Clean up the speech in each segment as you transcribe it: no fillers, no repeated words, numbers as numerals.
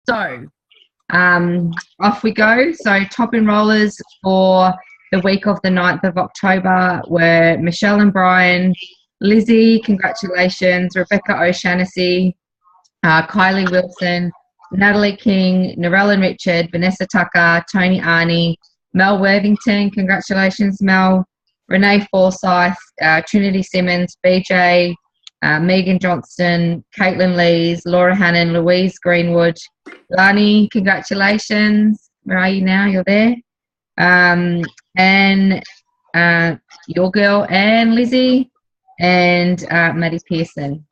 So off we go. So top enrollers for the week of the 9th of October were Michelle and Brian, Lizzie, congratulations, Rebecca O'Shaughnessy, Kylie Wilson, Natalie King, Narelle and Richard, Vanessa Tucker, Tony Arney, Mel Worthington, congratulations Mel, Renee Forsyth, Trinity Simmons, BJ, Megan Johnston, Caitlin Lees, Laura Hannon, Louise Greenwood, Lani, congratulations. Where are you now? You're there. And your girl Anne, Lizzie, and Maddie Pearson.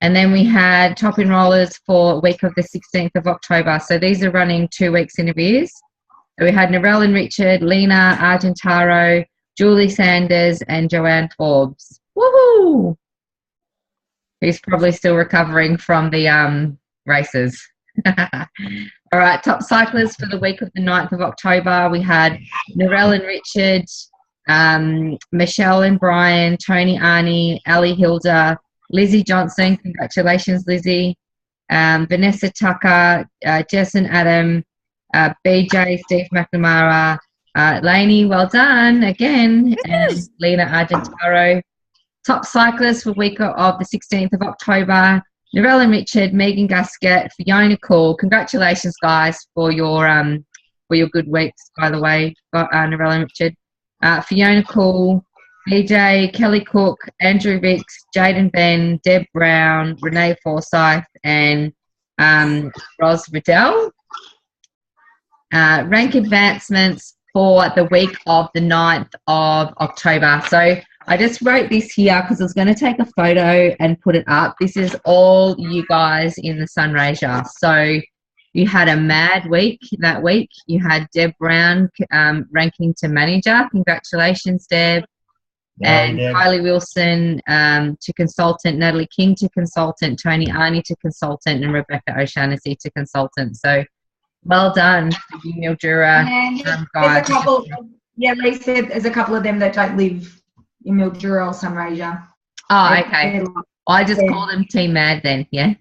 And then we had top enrollers for week of the 16th of October. So these are running 2 weeks in arrears. So we had Narelle and Richard, Lena Argentaro, Julie Sanders, and Joanne Forbes. Woohoo! Who's probably still recovering from the races. All right, top cyclists for the week of the 9th of October. We had Narelle and Richard, Michelle and Brian, Tony Arney, Ali Hilda, Lizzie Johnson, congratulations Lizzie, Vanessa Tucker, Jess and Adam, BJ, Steve McNamara, Lainey, well done again, and Lena Argentaro. Top cyclists for week of the 16th of October, Narelle and Richard, Megan Gasket, Fiona Call. Congratulations, guys, for your good weeks, by the way, Narelle and Richard. Fiona Call, BJ, Kelly Cook, Andrew Ricks, Jaden Ben, Deb Brown, Renee Forsyth, and Ros Riddell. Rank advancements for the week of the 9th of October. So I just wrote this here because I was going to take a photo and put it up. This is all you guys in the Sunraysia. So you had a mad week that week. You had Deb Brown ranking to manager. Congratulations, Deb. And Kylie Wilson to consultant, Natalie King to consultant, Tony Arney to consultant, and Rebecca O'Shaughnessy to consultant. So well done, you Mildura guys. Lee said there's a couple of them that don't live in Mildura or Sunraysia. Oh, okay. I just call them Team Mad then, yeah?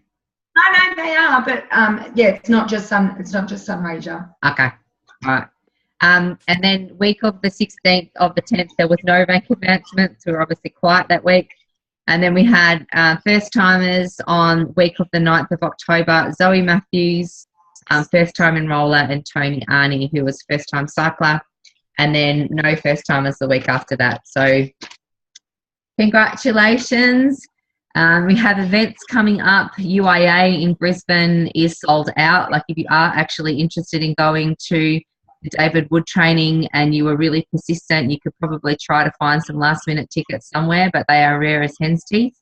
No, they are, but it's not just Sunraysia. Okay, all right. And then week of the 16th of the 10th, there was no rank advancements. We were obviously quiet that week. And then we had first-timers on week of the 9th of October, Zoe Matthews, first-time enroller, and Tony Arney, who was first-time cycler. And then no first-timers the week after that. So congratulations. We have events coming up. UIA in Brisbane is sold out. Like if you are actually interested in going to the David Wood training and you were really persistent, you could probably try to find some last-minute tickets somewhere, but they are rare as hen's teeth.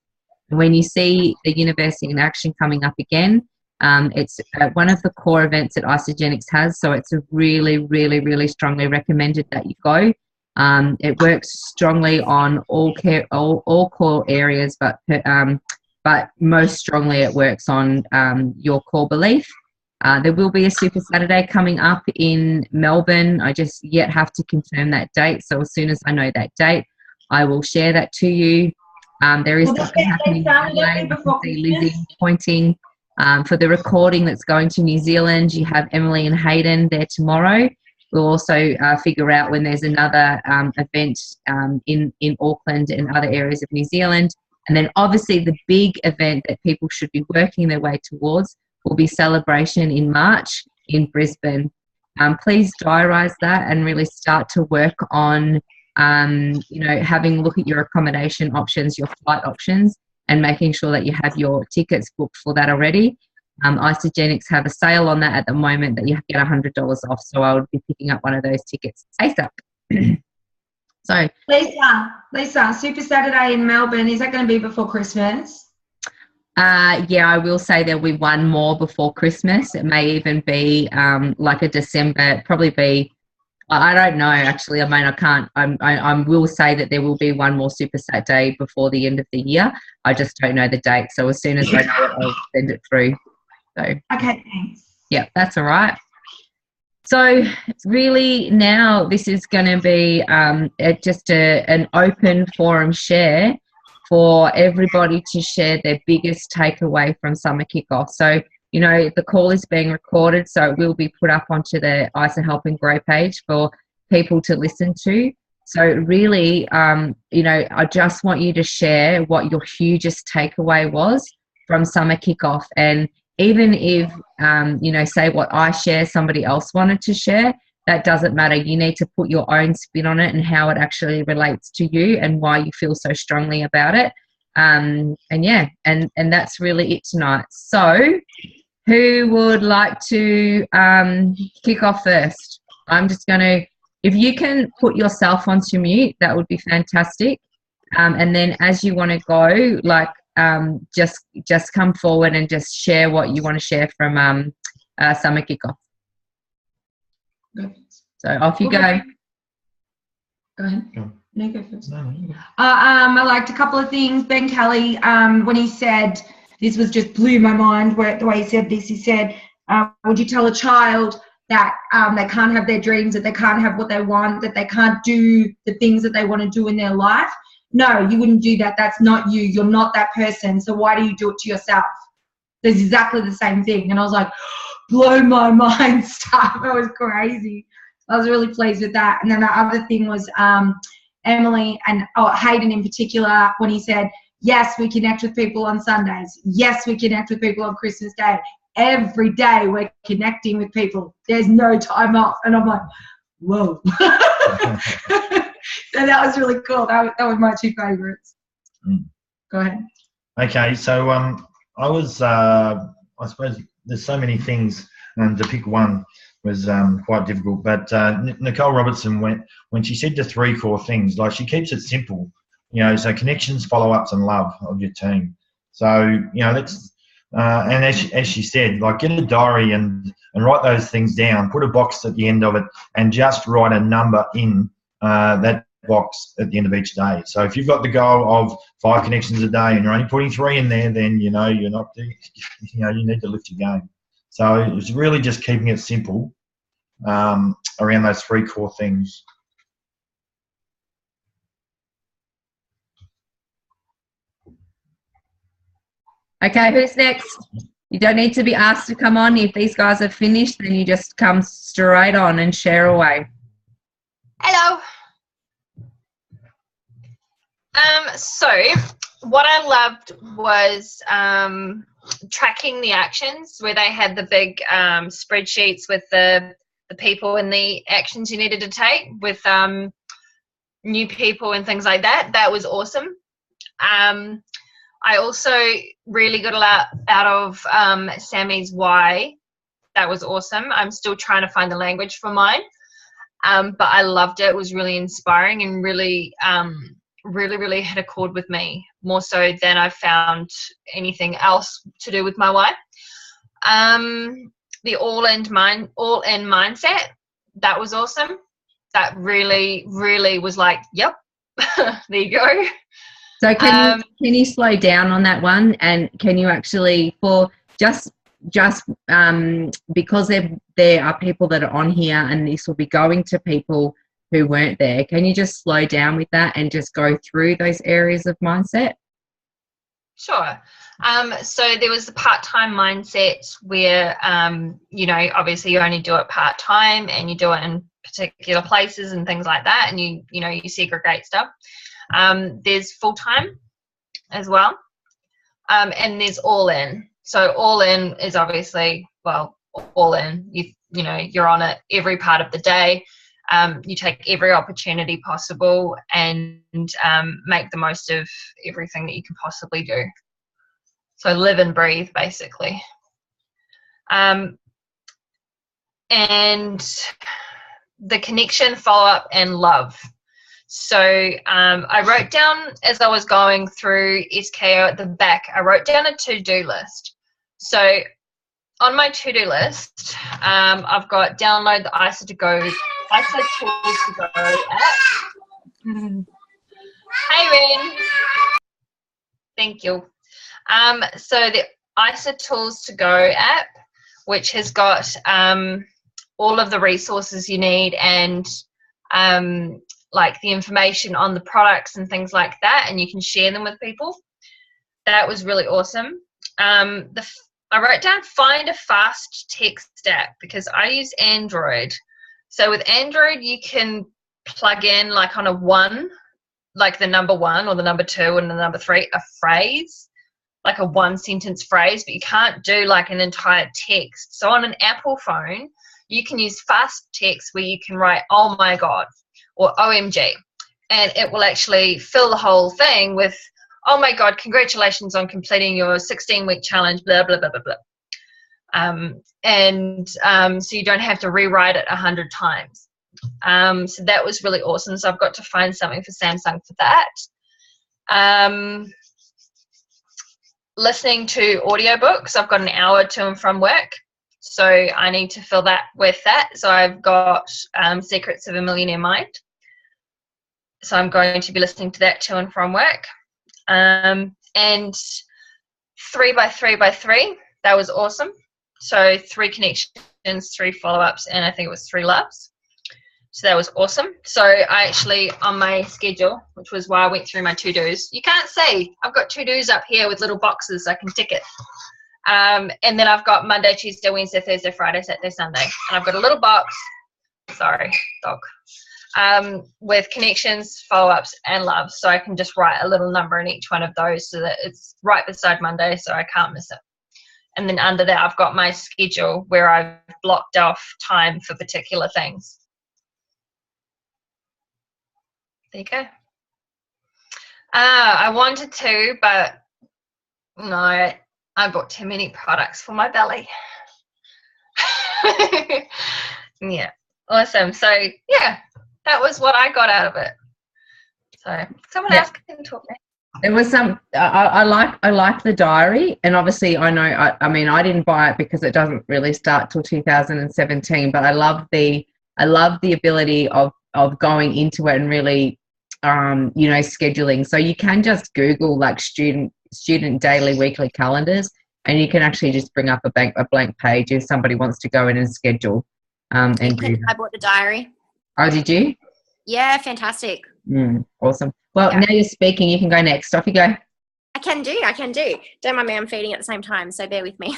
And when you see the University in Action coming up again, it's one of the core events that Isagenix has, so it's a really, really, really strongly recommended that you go. It works strongly on all core areas, but most strongly it works on your core belief. There will be a Super Saturday coming up in Melbourne. I just yet have to confirm that date, so as soon as I know that date, I will share that to you. There is something happening in Adelaide. I can see Lizzie pointing. For the recording that's going to New Zealand, you have Emily and Hayden there tomorrow. We'll also figure out when there's another event in Auckland and other areas of New Zealand. And then obviously the big event that people should be working their way towards will be Celebration in March in Brisbane. Please diarise that and really start to work on, having a look at your accommodation options, your flight options, and making sure that you have your tickets booked for that already. Isagenix have a sale on that at the moment that you get $100 off, so I would be picking up one of those tickets ASAP. So, Lisa, Super Saturday in Melbourne, is that going to be before Christmas? Yeah, I will say there'll be one more before Christmas. It may even be like a December, probably be, I don't know actually. I mean, I can't, I will say that there will be one more Super Saturday before the end of the year. I just don't know the date. So as soon as I know it, I'll send it through. So, okay, thanks. Yeah, that's all right. So really now this is going to be just an open forum share for everybody to share their biggest takeaway from summer kickoff. So, you know, the call is being recorded, so it will be put up onto the ISA Help and Grow page for people to listen to. So really, you know, I just want you to share what your hugest takeaway was from summer kickoff. And even if, you know, say what I share, somebody else wanted to share, that doesn't matter. You need to put your own spin on it and how it actually relates to you and why you feel so strongly about it. And yeah, and that's really it tonight. So who would like to kick off first? I'm just going to, if you can put yourself onto mute, that would be fantastic. And then as you want to go, like, just come forward and just share what you want to share from summer kickoff. So off you go. Go ahead. Go. No, go first. No, no. I liked a couple of things. Ben Kelly, when he said, this was just blew my mind, where the way he said this, he said, would you tell a child that they can't have their dreams, that they can't have what they want, that they can't do the things that they want to do in their life? No, you wouldn't do that. That's not you. You're not that person. So why do you do it to yourself? It's exactly the same thing. And I was like, blow my mind stuff. That was crazy. I was really pleased with that. And then the other thing was Emily and Hayden in particular, when he said, yes, we connect with people on Sundays. Yes, we connect with people on Christmas Day. Every day we're connecting with people. There's no time off. And I'm like, whoa. So that was really cool. That was my two favorites. Go ahead. Okay, so I was, I suppose there's so many things, and to pick one was quite difficult. But Nicole Robertson, when she said the three core things, like, she keeps it simple, you know, so connections, follow-ups, and love of your team. So, you know, let's, and as she said, like, get a diary and write those things down, put a box at the end of it, and just write a number in that box at the end of each day. So if you've got the goal of 5 connections a day and you're only putting 3 in there, then you know you're not doing, you know, you need to lift your game. So it's really just keeping it simple around those 3 core things. Okay, who's next? You don't need to be asked to come on. If these guys are finished, then you just come straight on and share away. Hello. So what I loved was tracking the actions, where they had the big spreadsheets with the people and the actions you needed to take with new people and things like that. That was awesome. I also really got a lot out of Sammy's why. That was awesome. I'm still trying to find the language for mine, but I loved it. It was really inspiring and really really hit a chord with me, more so than I found anything else to do with my why. The all-in mindset, that was awesome. That really was like, yep, there you go. So can you slow down on that one, and can you actually, for just because there are people that are on here and this will be going to people who weren't there, can you just slow down with that and just go through those areas of mindset? Sure. So there was the part-time mindset where, you know, obviously you only do it part-time and you do it in particular places and things like that, and you know, you segregate stuff. There's full-time as well, and there's all-in. So all-in is obviously, well, all-in, you know, you're on it every part of the day. You take every opportunity possible and make the most of everything that you can possibly do. So live and breathe, basically. And the connection, follow-up, and love. So I wrote down, as I was going through SKO at the back, I wrote down a to-do list. So on my to-do list, I've got download the ISA Tools to Go app. Hey, Ren. Thank you. So the ISA Tools to Go app, which has got all of the resources you need and like the information on the products and things like that, and you can share them with people. That was really awesome. I wrote down find a fast text app because I use Android. So with Android, you can plug in like on a 1, like the number 1 or the number 2 and the number 3, a phrase, like a 1-sentence phrase, but you can't do like an entire text. So on an Apple phone, you can use fast text where you can write, oh my God, or OMG. And it will actually fill the whole thing with, oh my God, congratulations on completing your 16-week challenge, blah, blah, blah, blah, blah. So you don't have to rewrite it 100 times. So that was really awesome. So I've got to find something for Samsung for that. Listening to audiobooks, I've got an hour to and from work. So I need to fill that with that. So I've got Secrets of a Millionaire Mind. So I'm going to be listening to that to and from work. And 3 by 3 by 3, that was awesome. So 3 connections, 3 follow-ups, and I think it was 3 loves. So that was awesome. So I actually, on my schedule, which was why I went through my to-dos, you can't see, I've got to-dos up here with little boxes, I can tick it. And then I've got Monday, Tuesday, Wednesday, Thursday, Friday, Saturday, Sunday. And I've got a little box, sorry, dog, with connections, follow-ups, and loves. So I can just write a little number in each one of those so that it's right beside Monday so I can't miss it. And then under that, I've got my schedule where I've blocked off time for particular things. There you go. I wanted to, but no, I bought too many products for my belly. Yeah, awesome. So yeah, that was what I got out of it. So someone else can talk now. It was some. I like the diary, and obviously I know. I mean, I didn't buy it because it doesn't really start till 2017. But I love the ability of going into it and really, scheduling. So you can just Google like student daily, weekly calendars, and you can actually just bring up a blank page if somebody wants to go in and schedule. I bought the diary. Oh, did you? Yeah, fantastic. Awesome. Well, Now you're speaking. You can go next. Off you go. I can do. Don't mind me, I'm feeding at the same time, so bear with me.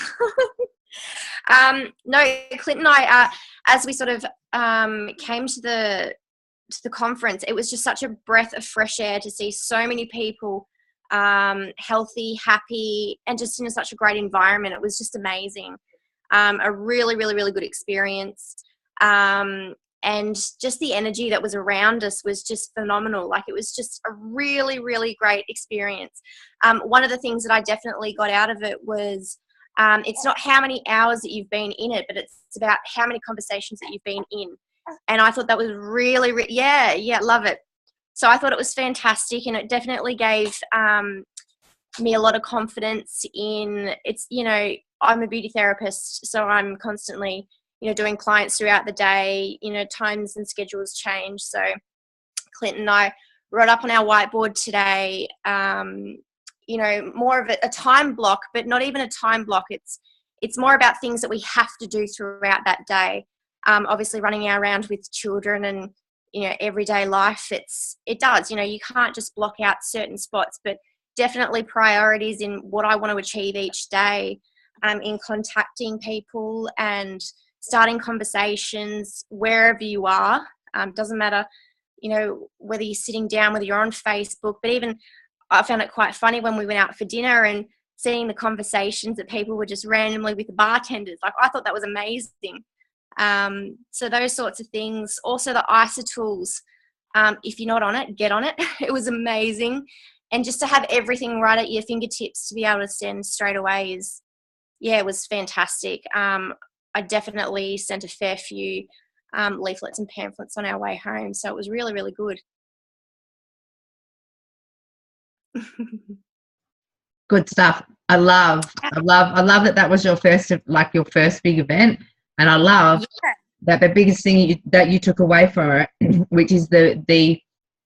No, Clint and I, as we sort of came to the conference, it was just such a breath of fresh air to see so many people healthy, happy, and just in such a great environment. It was just amazing. A really, really, really good experience. And just the energy that was around us was just phenomenal. Like, it was just a really, really great experience. One of the things that I definitely got out of it was it's not how many hours that you've been in it, but it's about how many conversations that you've been in. And I thought that was really, love it. So I thought it was fantastic, and it definitely gave me a lot of confidence in it's, I'm a beauty therapist, so I'm constantly, doing clients throughout the day, times and schedules change. So Clint and I wrote up on our whiteboard today, more of a time block, but not even a time block. It's more about things that we have to do throughout that day. Obviously running around with children and, everyday life, it does, you can't just block out certain spots, but definitely priorities in what I want to achieve each day, in contacting people and starting conversations wherever you are. Doesn't matter, whether you're sitting down, whether you're on Facebook, but even I found it quite funny when we went out for dinner and seeing the conversations that people were just randomly with the bartenders. Like, I thought that was amazing. So those sorts of things. Also the ISA tools. If you're not on it, get on it. It was amazing. And just to have everything right at your fingertips to be able to send straight away it was fantastic. I definitely sent a fair few leaflets and pamphlets on our way home. So it was really, really good. Good stuff. I love that was your first big event, and I love that the biggest thing that you took away from it, which is the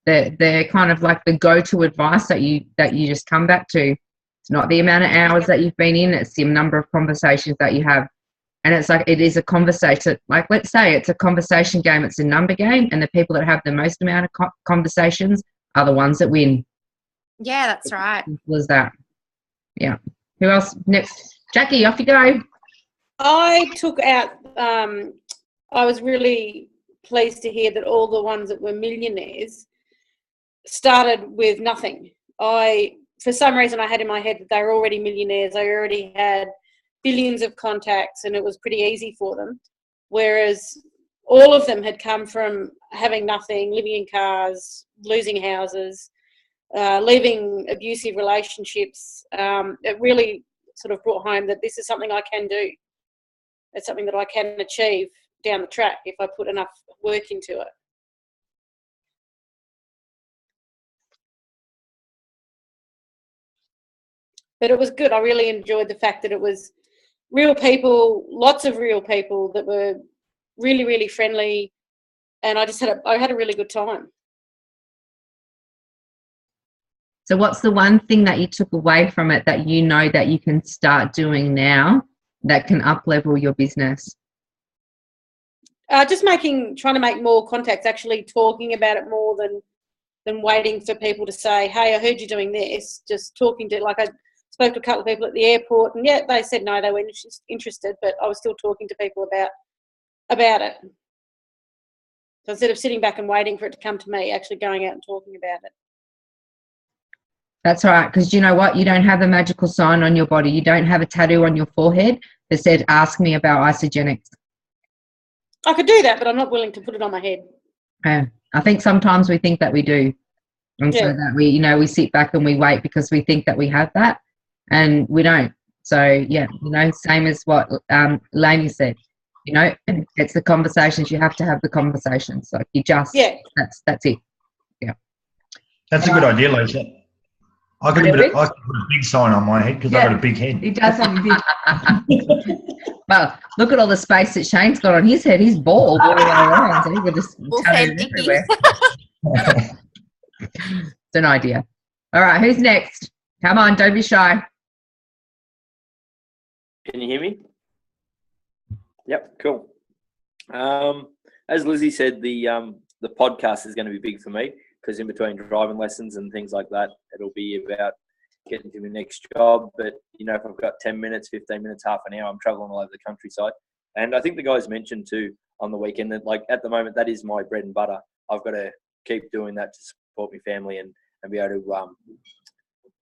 kind of like the go-to advice that you just come back to. It's not the amount of hours that you've been in; it's the number of conversations that you have, and it's like it is a conversation. Like, let's say it's a conversation game; it's a number game, and the people that have the most amount of conversations are the ones that win. Yeah, that's right. Simple as that. Yeah. Who else? Next. Jackie, off you go. I took out, I was really pleased to hear that all the ones that were millionaires started with nothing. For some reason, I had in my head that they were already millionaires. They already had billions of contacts and it was pretty easy for them. Whereas all of them had come from having nothing, living in cars, losing houses, leaving abusive relationships. It really sort of brought home that this is something I can do. It's something that I can achieve down the track if I put enough work into it. But it was good. I really enjoyed the fact that it was real people, lots of real people that were really, really friendly, and I had a really good time. So what's the one thing that you took away from it that you know that you can start doing now that can up-level your business? Just trying to make more contacts, actually talking about it more than waiting for people to say, hey, I heard you doing this. Just talking to, like, I spoke to a couple of people at the airport, and yeah, they said no, they weren't interested, but I was still talking to people about it. So instead of sitting back and waiting for it to come to me, actually going out and talking about it. That's right, because you know what? You don't have a magical sign on your body. You don't have a tattoo on your forehead that said, ask me about Isagenix. I could do that, but I'm not willing to put it on my head. Yeah. I think sometimes we think that we do. And so that we sit back and we wait because we think that we have that and we don't. So, yeah, same as what Lainey said. It's the conversations. You have to have the conversations. Like you just, that's it. Yeah. That's a good idea, Lisa. I could put a big sign on my head because I've got a big head. He does have a big. Well, look at all the space that Shane's got on his head. He's bald all the way around, so he could just tattoo it everywhere. It's an idea. All right, who's next? Come on, don't be shy. Can you hear me? Yep, cool. As Lizzie said, the podcast is going to be big for me because in between driving lessons and things like that, it'll be about getting to my next job. But, if I've got 10 minutes, 15 minutes, half an hour, I'm traveling all over the countryside. And I think the guys mentioned too on the weekend that, like, at the moment, that is my bread and butter. I've got to keep doing that to support my family and be able to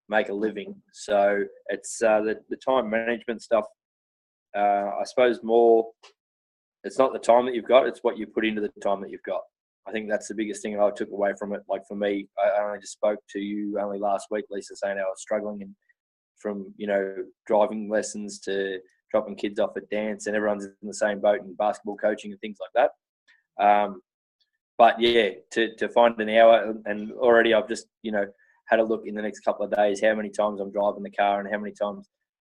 make a living. So it's the time management stuff. I suppose more, it's not the time that you've got, it's what you put into the time that you've got. I think that's the biggest thing that I took away from it. Like for me, I only just spoke to you only last week, Lisa, saying I was struggling and from, driving lessons to dropping kids off at dance, and everyone's in the same boat and basketball coaching and things like that. But yeah, to find an hour, and already I've just, had a look in the next couple of days, how many times I'm driving the car and how many times,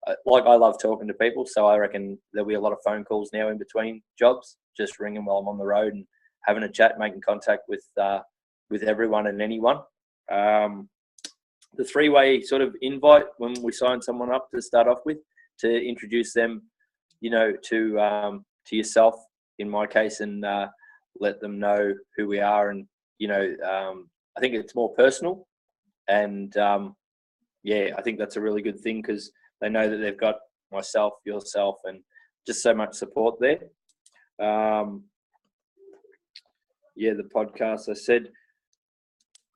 I love talking to people. So I reckon there'll be a lot of phone calls now in between jobs, just ringing while I'm on the road and having a chat, making contact with everyone and anyone. The three-way sort of invite when we sign someone up to start off with, to introduce them, to yourself in my case, and let them know who we are. And, I think it's more personal. And, I think that's a really good thing because they know that they've got myself, yourself, and just so much support there. The podcast, I said.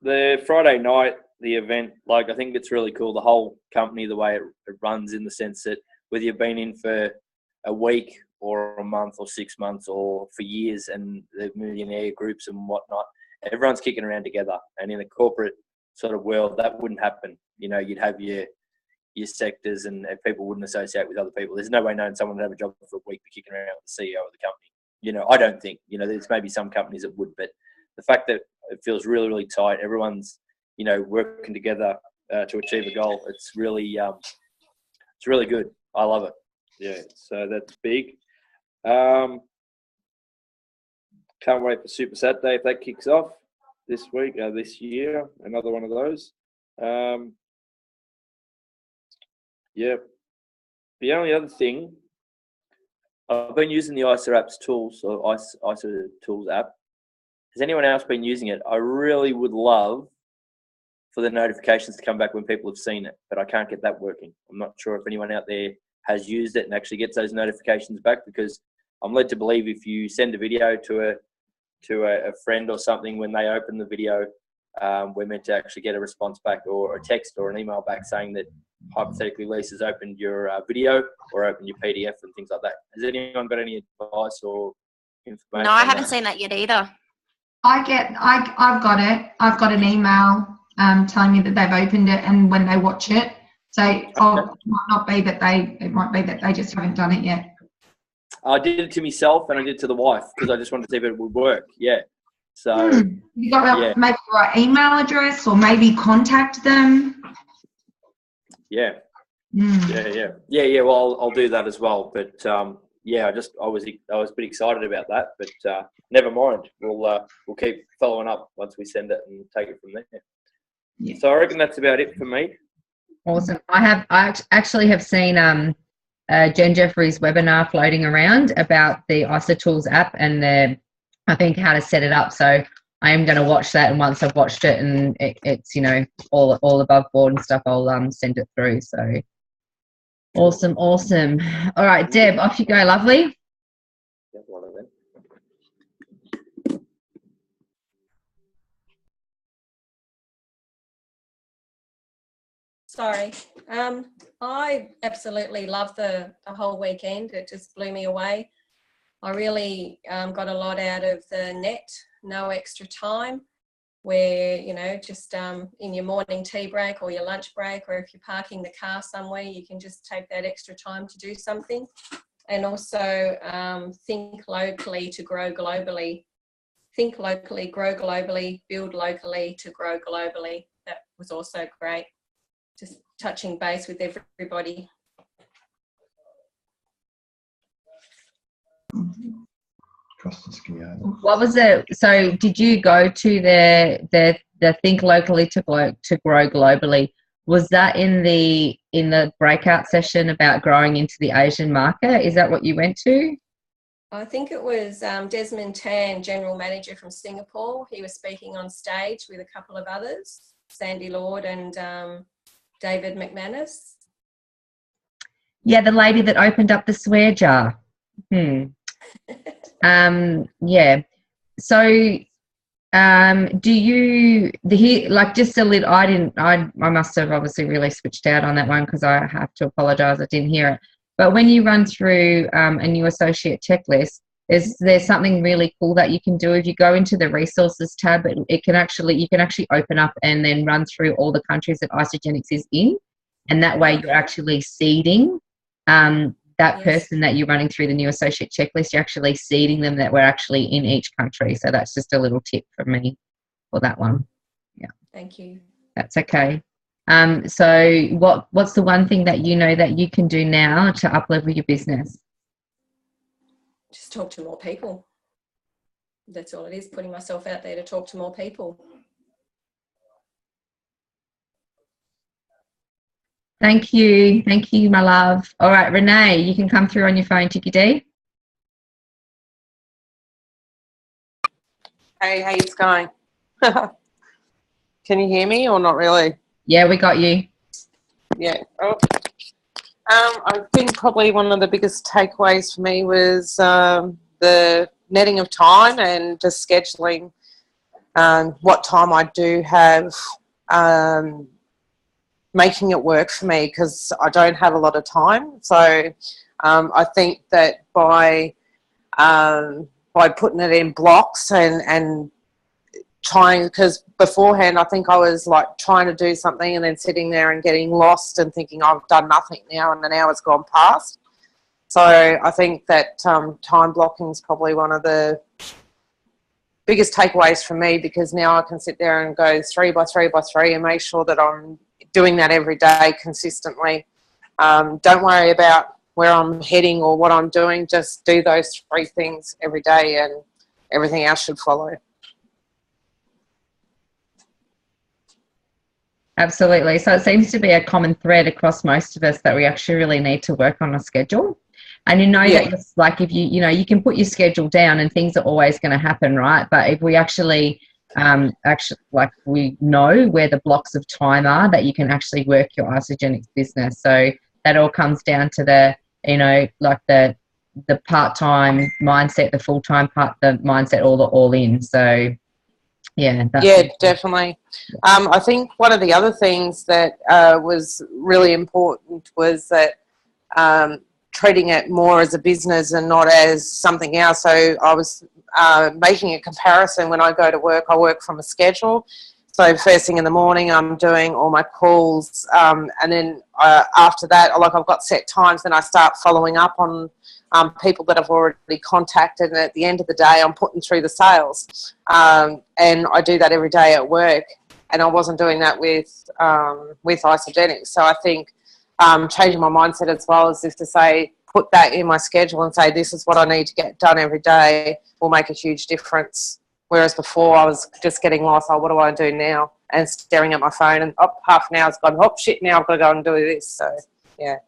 The Friday night, the event, I think it's really cool, the whole company, the way it runs, in the sense that whether you've been in for a week or a month or 6 months or for years, and the millionaire groups and whatnot, everyone's kicking around together. And in the corporate sort of world, that wouldn't happen. You'd have your sectors and people wouldn't associate with other people. There's no way knowing someone would have a job for a week but kicking around with the CEO of the company. I don't think, there's maybe some companies that would, but the fact that it feels really, really tight, everyone's, working together to achieve a goal, it's really good. I love it. Yeah, so that's big. Can't wait for Super Saturday if that kicks off this week, this year, another one of those. The only other thing, I've been using the ISA Apps tools, so ISA Tools app. Has anyone else been using it? I really would love for the notifications to come back when people have seen it, but I can't get that working. I'm not sure if anyone out there has used it and actually gets those notifications back, because I'm led to believe if you send a video to a friend or something, when they open the video, we're meant to actually get a response back, or a text or an email back saying that hypothetically Lisa's opened your video or opened your PDF and things like that. Has anyone got any advice or information? No, I haven't seen that yet either. I've got it. I've got an email telling me that they've opened it and when they watch it. So it might be that they just haven't done it yet. I did it to myself and I did it to the wife because I just wanted to see if it would work. Yeah. So you got maybe the right email address, or maybe contact them. Yeah. Yeah. Well, I'll do that as well. But I was a bit excited about that. But never mind. We'll keep following up once we send it and take it from there. Yeah. So I reckon that's about it for me. Awesome. I actually have seen Jen Jeffries' webinar floating around about the IsaTools app and I think how to set it up. So I am going to watch that, and once I've watched it and it's all above board and stuff, I'll send it through. So awesome. All right, Deb, off you go, lovely. Sorry. I absolutely loved the whole weekend. It just blew me away. I really got a lot out of the net, no extra time, where, just in your morning tea break or your lunch break, or if you're parking the car somewhere, you can just take that extra time to do something. And also think locally to grow globally. Think locally, grow globally, build locally to grow globally. That was also great. Just touching base with everybody. What was it? So did you go to the Think Locally to Grow Globally? Was that in the breakout session about growing into the Asian market? Is that what you went to? I think it was Desmond Tan, General Manager from Singapore. He was speaking on stage with a couple of others, Sandy Lord and David McManus. Yeah, the lady that opened up the swear jar. Yeah. So do you just a little, I must have obviously really switched out on that one because I have to apologize, I didn't hear it. But when you run through a new associate checklist, is there something really cool that you can do? If you go into the resources tab, you can actually open up and then run through all the countries that Isagenix is in, and that way you're actually seeding that person that you're running through the new associate checklist. You're actually seeding them that we're actually in each country. So that's just a little tip from me for that one. Yeah. Thank you. That's okay. So what's the one thing that that you can do now to up-level your business? Just talk to more people. That's all it is, putting myself out there to talk to more people. Thank you, my love. All right, Renee, you can come through on your phone, Tiki D. Hey, how it's going? Can you hear me or not really? Yeah, we got you. Yeah. Oh. I think probably one of the biggest takeaways for me was the netting of time and just scheduling what time I do have, making it work for me because I don't have a lot of time. So I think that by putting it in blocks and trying, because beforehand I think I was like trying to do something and then sitting there and getting lost and thinking I've done nothing now and an hour's gone past. So I think that time blocking is probably one of the biggest takeaways for me, because now I can sit there and go 3 by 3 by 3 and make sure that I'm doing that every day consistently. Don't worry about where I'm heading or what I'm doing, just do those 3 things every day and everything else should follow. Absolutely. So it seems to be a common thread across most of us that we actually really need to work on a schedule. And that it's like if you can put your schedule down and things are always going to happen, right? But if we actually we know where the blocks of time are that you can actually work your Isagenix business. So that all comes down to the, you know, like the part-time mindset, the full-time part, the mindset, all in. So yeah, definitely. I think one of the other things that was really important was that treating it more as a business and not as something else. So I was making a comparison. When I go to work, I work from a schedule. So first thing in the morning, I'm doing all my calls, and then after that, like I've got set times, then I start following up on people that I've already contacted, and at the end of the day, I'm putting through the sales, and I do that every day at work. And I wasn't doing that with Isagenix. So I think changing my mindset as well as if to say, put that in my schedule and say, this is what I need to get done every day, will make a huge difference. Whereas before I was just getting lost. Oh, what do I do now? And staring at my phone and half an hour's gone. Oh shit! Now I've got to go and do this. So yeah.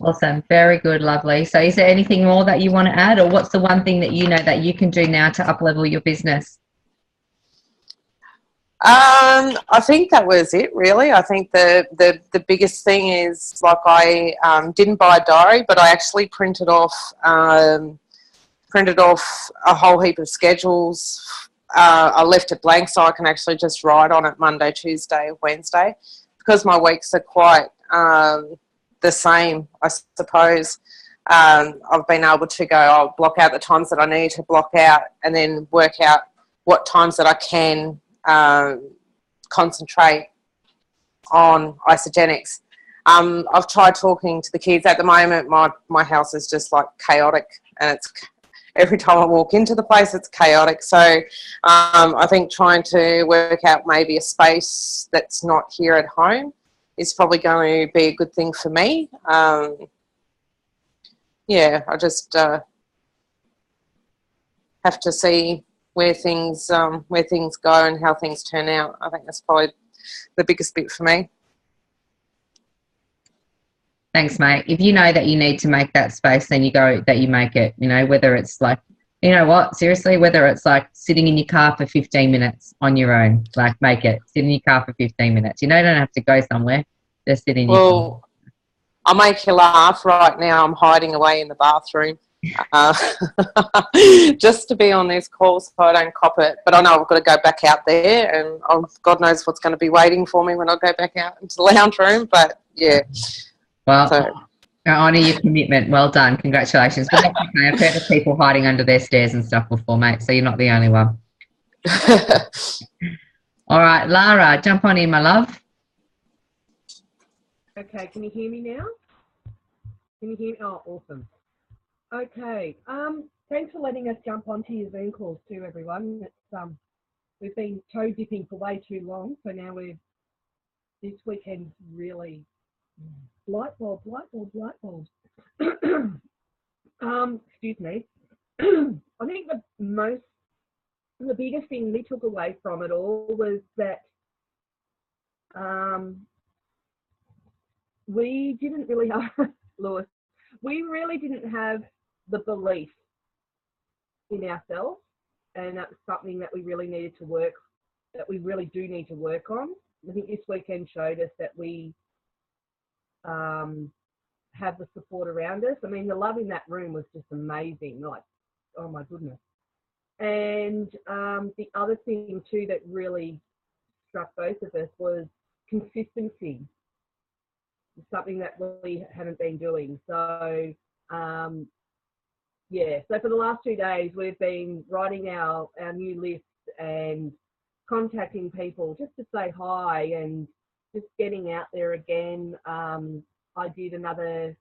Awesome. Very good. Lovely. So is there anything more that you want to add, or what's the one thing that you know that you can do now to up-level your business? I think that was it, really. I think the biggest thing is, like, I didn't buy a diary, but I actually printed off a whole heap of schedules. I left it blank so I can actually just write on it Monday, Tuesday, Wednesday, because my weeks are quite the same, I suppose. I've been able to go, I'll block out the times that I need to block out and then work out what times that I can concentrate on Isagenix. I've tried talking to the kids. At the moment, my house is just like chaotic, and it's every time I walk into the place, it's chaotic. So I think trying to work out maybe a space that's not here at home is probably going to be a good thing for me. Yeah, I just have to see where things go and how things turn out. I think that's probably the biggest bit for me. Thanks, mate. If you know that you need to make that space, then you make it, you know, whether it's like, you know what, seriously, whether it's like sitting in your car for 15 minutes on your own, like make it, sit in your car for 15 minutes. You know, you don't have to go somewhere, just sit in your car. I'll make you laugh. Right now I'm hiding away in the bathroom just to be on this call so I don't cop it. But I know I've got to go back out there, and God knows what's going to be waiting for me when I go back out into the lounge room. But, yeah. Well, I honour your commitment. Well done. Congratulations. But that's okay. I've heard of people hiding under their stairs and stuff before, mate, so you're not the only one. All right, Lara, jump on in, my love. Okay, can you hear me now? Can you hear me? Oh, awesome. Okay, thanks for letting us jump onto your Zoom calls too, everyone. It's we've been toe dipping for way too long, so now this weekend's really light bulb. Excuse me. I think the biggest thing we took away from it all was that we didn't really have, Lewis, we really didn't have the belief in ourselves, and that's something that we really needed to work, that we really do need to work on. I think this weekend showed us that we have the support around us. I mean, the love in that room was just amazing, like, oh my goodness. And the other thing too that really struck both of us was consistency. It's something that we haven't been doing. So yeah, so for the last 2 days we've been writing our new list and contacting people just to say hi and just getting out there again. I did another,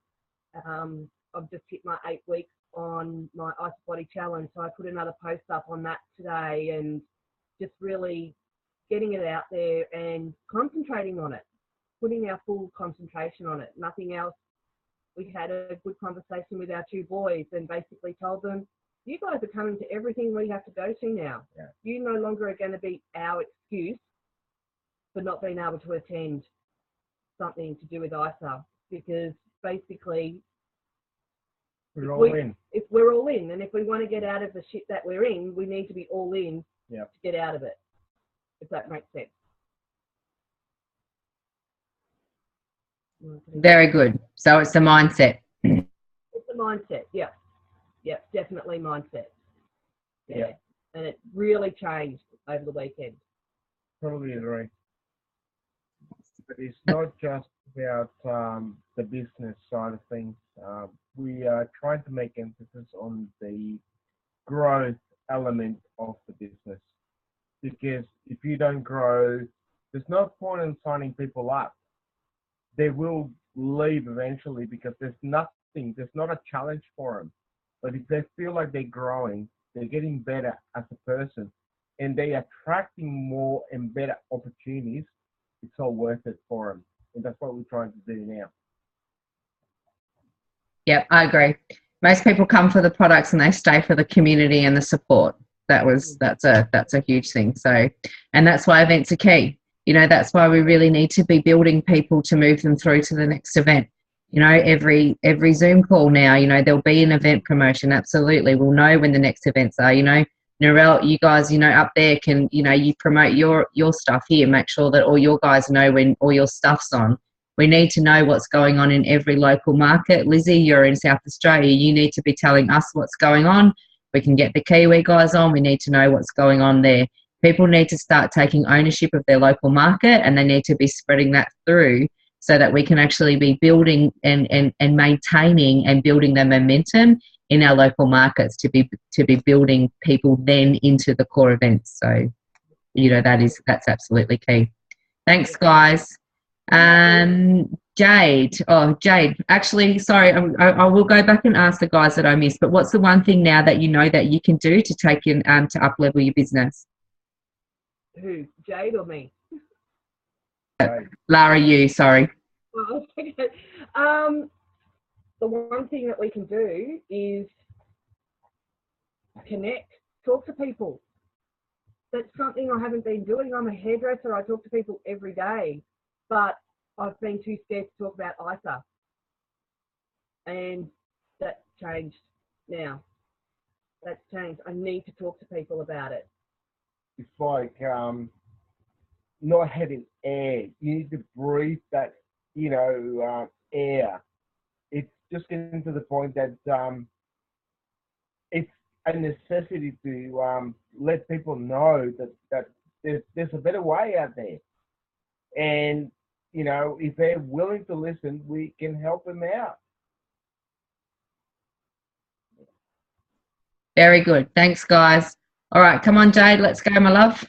I've just hit my 8 weeks on my Ice Body Challenge, so I put another post up on that today, and just really getting it out there and concentrating on it, putting our full concentration on it, nothing else. We had a good conversation with our 2 boys and basically told them, you guys are coming to everything we have to go to now. Yeah. You no longer are going to be our excuse for not being able to attend something to do with ISA, because basically we're all in. If we're all in, and if we want to get out of the shit that we're in, we need to be all in to get out of it, if that makes sense. Very good. So it's the mindset. It's the mindset. Yeah. Yeah, definitely mindset. Yeah. And it really changed over the weekend. Totally agree. But it's not just about the business side of things. We are trying to make emphasis on the growth element of the business. Because if you don't grow, there's no point in signing people up. They will leave eventually because there's not a challenge for them. But if they feel like they're growing, they're getting better as a person, and they're attracting more and better opportunities, it's all worth it for them. And that's what we're trying to do now. Yep, I agree. Most people come for the products and they stay for the community and the support. That's a huge thing. So, and that's why events are key. You know, that's why we really need to be building people to move them through to the next event. You know, every Zoom call now, you know, there'll be an event promotion. Absolutely. We'll know when the next events are, you know. Narelle, you guys, you know, up there can, you know, you promote your stuff here. Make sure that all your guys know when all your stuff's on. We need to know what's going on in every local market. Lizzie, you're in South Australia. You need to be telling us what's going on. We can get the Kiwi guys on. We need to know what's going on there. People need to start taking ownership of their local market, and they need to be spreading that through so that we can actually be building and maintaining and building the momentum in our local markets to be building people then into the core events. So, you know, that's absolutely key. Thanks, guys. Jade, actually, sorry, I will go back and ask the guys that I missed, but what's the one thing now that you know that you can do to take in to up level your business? Who, Jade or me? Lara, you, sorry. Oh, okay. The one thing that we can do is connect, talk to people. That's something I haven't been doing. I'm a hairdresser. I talk to people every day, but I've been too scared to talk about ISA. And that's changed now. That's changed. I need to talk to people about it. It's like not having air. You need to breathe that, you know, air. It's just getting to the point that it's a necessity to let people know that there's a better way out there. And, you know, if they're willing to listen, we can help them out. Very good. Thanks, guys. All right, come on, Jade. Let's go, my love.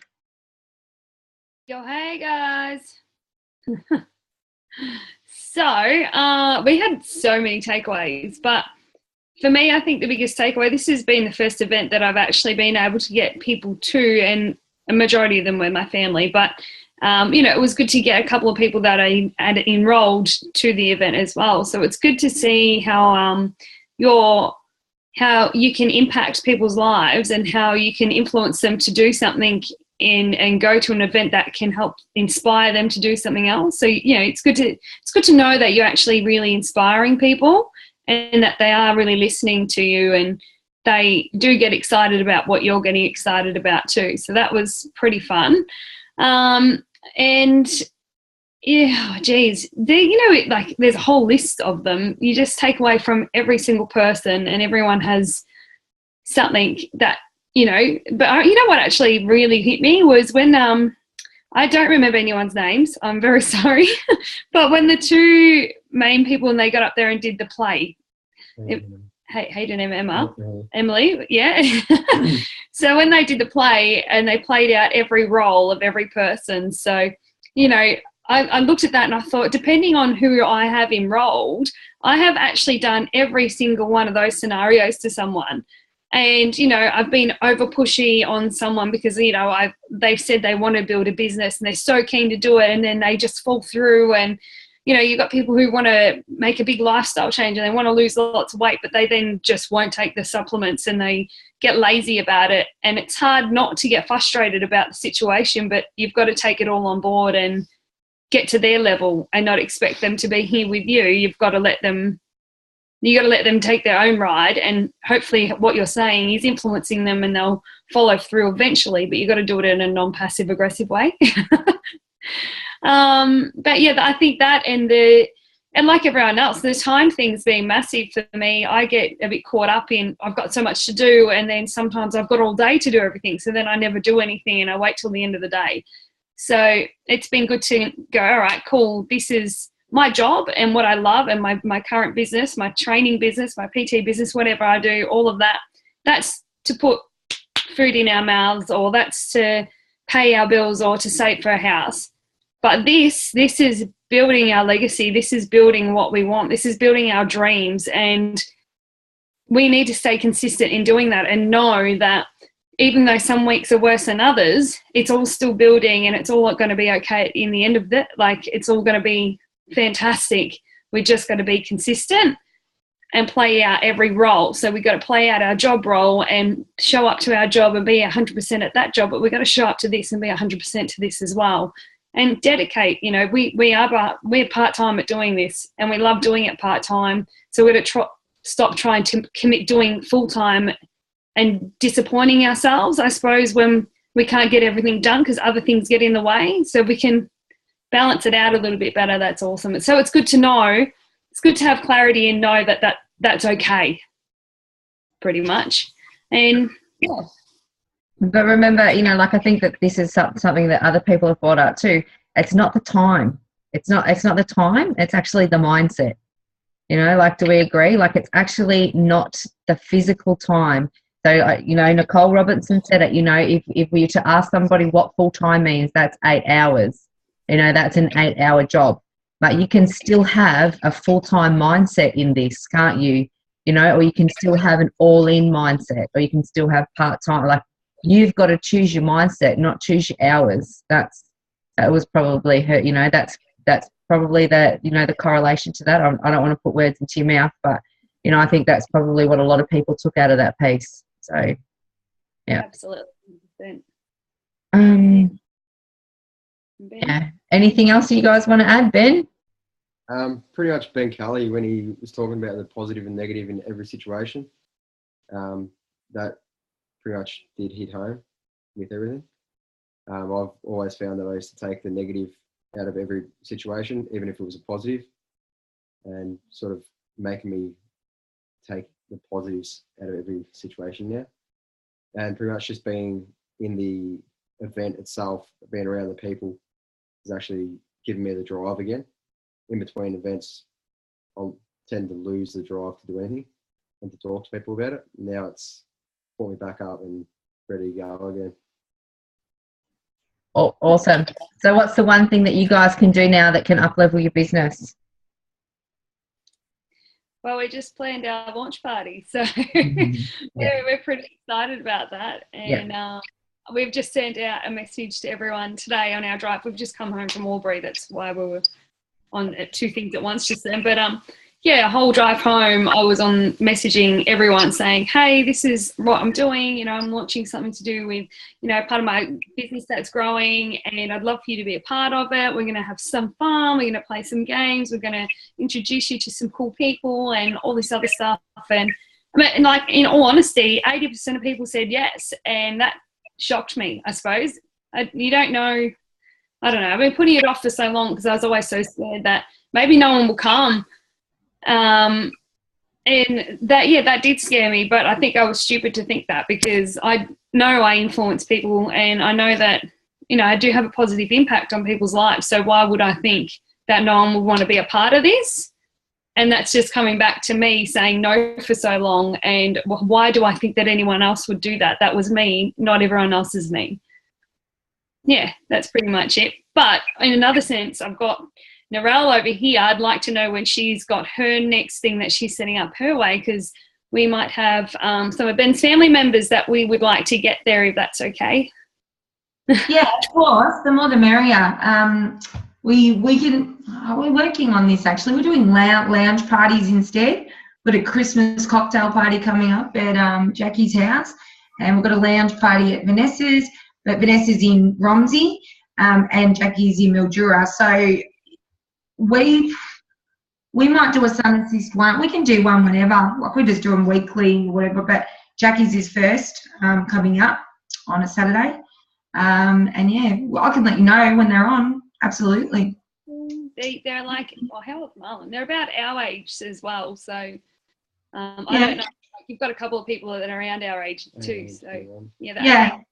Yo, hey, guys. So, we had so many takeaways, but for me, I think the biggest takeaway, this has been the first event that I've actually been able to get people to, and a majority of them were my family, but you know, it was good to get a couple of people that I had enrolled to the event as well. So it's good to see how you can impact people's lives and how you can influence them to do something and go to an event that can help inspire them to do something else. So, you know, it's good to know that you're actually really inspiring people and that they are really listening to you and they do get excited about what you're getting excited about too. So that was pretty fun. And yeah, geez, you know, like there's a whole list of them. You just take away from every single person, and everyone has something that, you know. But you know what actually really hit me was when I don't remember anyone's names. I'm very sorry, but when the two main people and they got up there and did the play, Hayden and Emily, yeah. So when they did the play and they played out every role of every person, so you know. I looked at that and I thought, depending on who I have enrolled, I have actually done every single one of those scenarios to someone. And, you know, I've been over pushy on someone because, you know, they've said they want to build a business and they're so keen to do it, and then they just fall through. And, you know, you've got people who want to make a big lifestyle change and they want to lose lots of weight, but they then just won't take the supplements and they get lazy about it. And it's hard not to get frustrated about the situation, but you've got to take it all on board and get to their level and not expect them to be here with you. You've got to let them take their own ride, and hopefully what you're saying is influencing them and they'll follow through eventually, but you've got to do it in a non-passive aggressive way. But yeah, I think that and the and like everyone else, the time thing's been massive for me. I get a bit caught up in, I've got so much to do, and then sometimes I've got all day to do everything, so then I never do anything and I wait till the end of the day. So it's been good to go, all right, cool, this is my job and what I love, and my current business, my training business, my PT business, whatever I do, all of that, that's to put food in our mouths, or that's to pay our bills, or to save for a house. But this is building our legacy. This is building what we want. This is building our dreams. And we need to stay consistent in doing that, and know that even though some weeks are worse than others, it's all still building, and it's all going to be okay in the end of it. Like, it's all going to be fantastic. We just got to be consistent and play out every role. So we got to play out our job role and show up to our job and be 100% at that job, but we got to show up to this and be 100% to this as well, and dedicate. You know, we're part-time at doing this, and we love doing it part-time. So we're going to stop trying to commit doing full-time and disappointing ourselves, I suppose, when we can't get everything done because other things get in the way. So we can balance it out a little bit better. That's awesome. So it's good to know. It's good to have clarity and know that that's okay, pretty much. And yeah. But remember, you know, like, I think that this is something that other people have brought out too. It's not the time. It's not the time. It's actually the mindset. You know, like, do we agree? Like, it's actually not the physical time. So, you know, Nicole Robinson said it, you know, if we were to ask somebody what full-time means, that's 8 hours. You know, that's an 8-hour job. But you can still have a full-time mindset in this, can't you? You know, or you can still have an all-in mindset, or you can still have part-time. Like, you've got to choose your mindset, not choose your hours. That was probably her, you know, that's probably the, you know, the correlation to that. I don't want to put words into your mouth, but, you know, I think that's probably what a lot of people took out of that piece. So, yeah. Absolutely. Yeah. Anything else you guys want to add, Ben? Pretty much Ben Kelly, when he was talking about the positive and negative in every situation, that pretty much did hit home with everything. I've always found that I used to take the negative out of every situation, even if it was a positive, and sort of making me take the positives out of every situation now. And pretty much just being in the event itself, being around the people, is actually giving me the drive again. In between events, I'll tend to lose the drive to do anything and to talk to people about it. Now it's brought me back up and ready to go again. Oh, awesome. So what's the one thing that you guys can do now that can up-level your business? Well, we just planned our launch party, so Yeah. we're pretty excited about that. And we've just sent out a message to everyone today on our drive. We've just come home from Albury. That's why we were on 2 things at once just then. But yeah, a whole drive home, I was on messaging everyone saying, hey, this is what I'm doing. You know, I'm launching something to do with, you know, part of my business that's growing, and I'd love for you to be a part of it. We're going to have some fun. We're going to play some games. We're going to introduce you to some cool people and all this other stuff. And like, in all honesty, 80% of people said yes. And that shocked me, I suppose. You don't know. I don't know. I've been putting it off for so long because I was always so scared that maybe no one will come. And that did scare me, but I think I was stupid to think that, because I know I influence people, and I know that, you know, I do have a positive impact on people's lives. So why would I think that no one would want to be a part of this? And that's just coming back to me saying no for so long. And why do I think that anyone else would do that? That was me, not everyone else is me. Yeah, that's pretty much it. But in another sense, I've got Narelle over here. I'd like to know when she's got her next thing that she's setting up her way, because we might have some of Ben's family members that we would like to get there, if that's okay. Yeah, of course. The more the merrier. We're working on this actually. We're doing lounge parties instead. We've got a Christmas cocktail party coming up at Jackie's house, and we've got a lounge party at Vanessa's. But Vanessa's in Romsey, and Jackie's in Mildura. So we might do a sun assist one. We can do one whenever. Like, we just do them weekly or whatever. But Jackie's is first, coming up on a Saturday. And yeah, I can let you know when they're on. Absolutely. they're like, well, how old is Marlon? They're about our age as well. So I don't know. Like, you've got a couple of people that are around our age too. So Yep.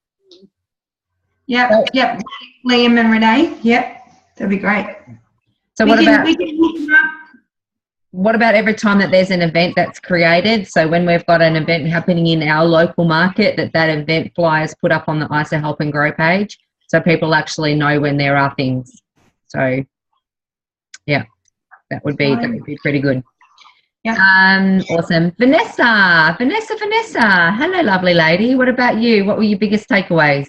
Liam and Renee. Yep. That'd be great. So what about every time that there's an event that's created? So when we've got an event happening in our local market, that event flyer is put up on the ISA Help and Grow page, so people actually know when there are things. So yeah, that would be pretty good. Yeah. Awesome. Vanessa. Hello, lovely lady. What about you? What were your biggest takeaways?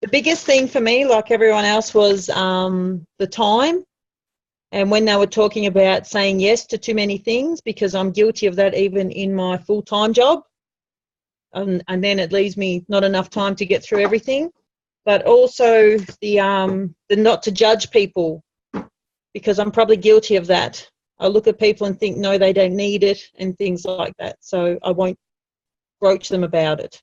The biggest thing for me, like everyone else, was the time. And when they were talking about saying yes to too many things, because I'm guilty of that even in my full-time job. And then it leaves me not enough time to get through everything. But also the not to judge people, because I'm probably guilty of that. I look at people and think, no, they don't need it, and things like that. So I won't broach them about it.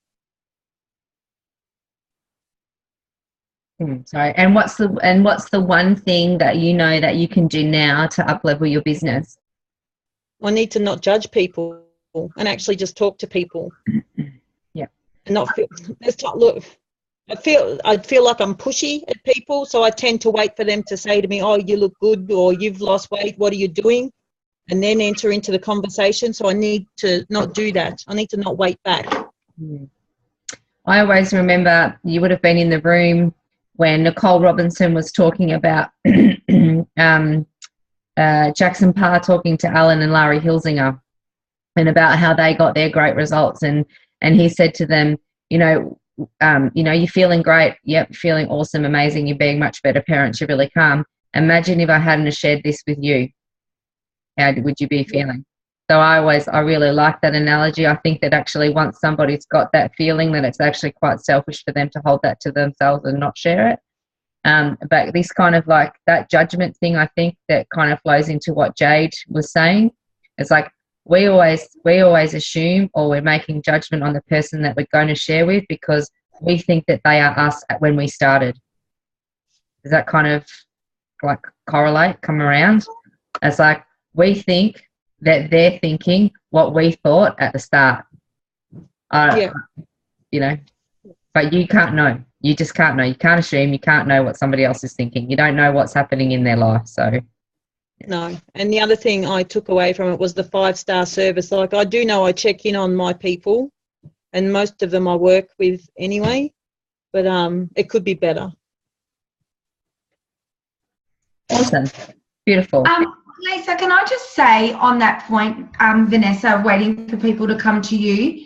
Sorry. And what's the one thing that you know that you can do now to up-level your business? I need to not judge people and actually just talk to people. Yeah. And not feel. Look, I feel like I'm pushy at people, so I tend to wait for them to say to me, "Oh, you look good," or "You've lost weight. What are you doing?" And then enter into the conversation. So I need to not do that. I need to not wait back. I always remember you would have been in the room when Nicole Robinson was talking about Jackson Parr talking to Alan and Larry Hilsinger, and about how they got their great results, and he said to them, you're feeling great, yep, feeling awesome, amazing, you're being much better parents, you're really calm. Imagine if I hadn't have shared this with you, how would you be feeling? So I really like that analogy. I think that actually once somebody's got that feeling, that it's actually quite selfish for them to hold that to themselves and not share it. But this kind of like that judgment thing, I think that kind of flows into what Jade was saying. It's like we always assume, or we're making judgment on the person that we're going to share with because we think that they are us when we started. Does that kind of like come around? It's like we think that they're thinking what we thought at the start. But you can't know. You just can't know. You can't assume. You can't know what somebody else is thinking. You don't know what's happening in their life. So no. And the other thing I took away from it was the 5-star service. Like I do know I check in on my people, and most of them I work with anyway, but it could be better. Awesome. Beautiful. Lisa, can I just say on that point, Vanessa, waiting for people to come to you,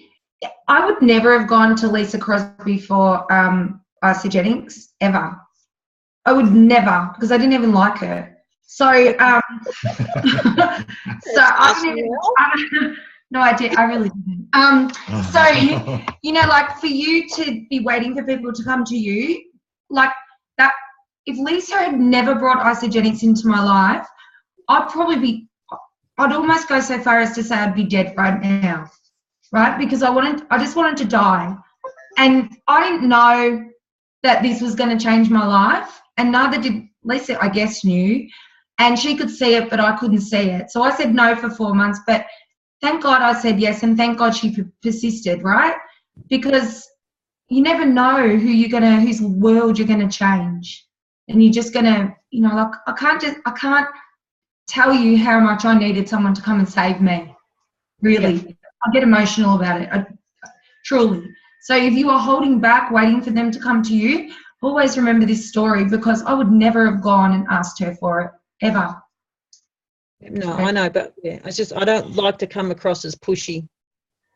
I would never have gone to Lisa Crosby for Isagenix ever. I would never, because I didn't even like her. So, no, I did. I really didn't. So, like for you to be waiting for people to come to you, like that, if Lisa had never brought Isagenix into my life, I'd almost go so far as to say I'd be dead right now, right? Because I just wanted to die. And I didn't know that this was going to change my life, and neither did Lisa, I guess, knew. And she could see it, but I couldn't see it. So I said no for 4 months, but thank God I said yes, and thank God she persisted, right? Because you never know whose world you're going to change. And you're just going to, like I can't tell you how much I needed someone to come and save me. Really. Yeah. I get emotional about it. Truly. So if you are holding back, waiting for them to come to you, always remember this story, because I would never have gone and asked her for it, ever. No, I know, but yeah, I don't like to come across as pushy.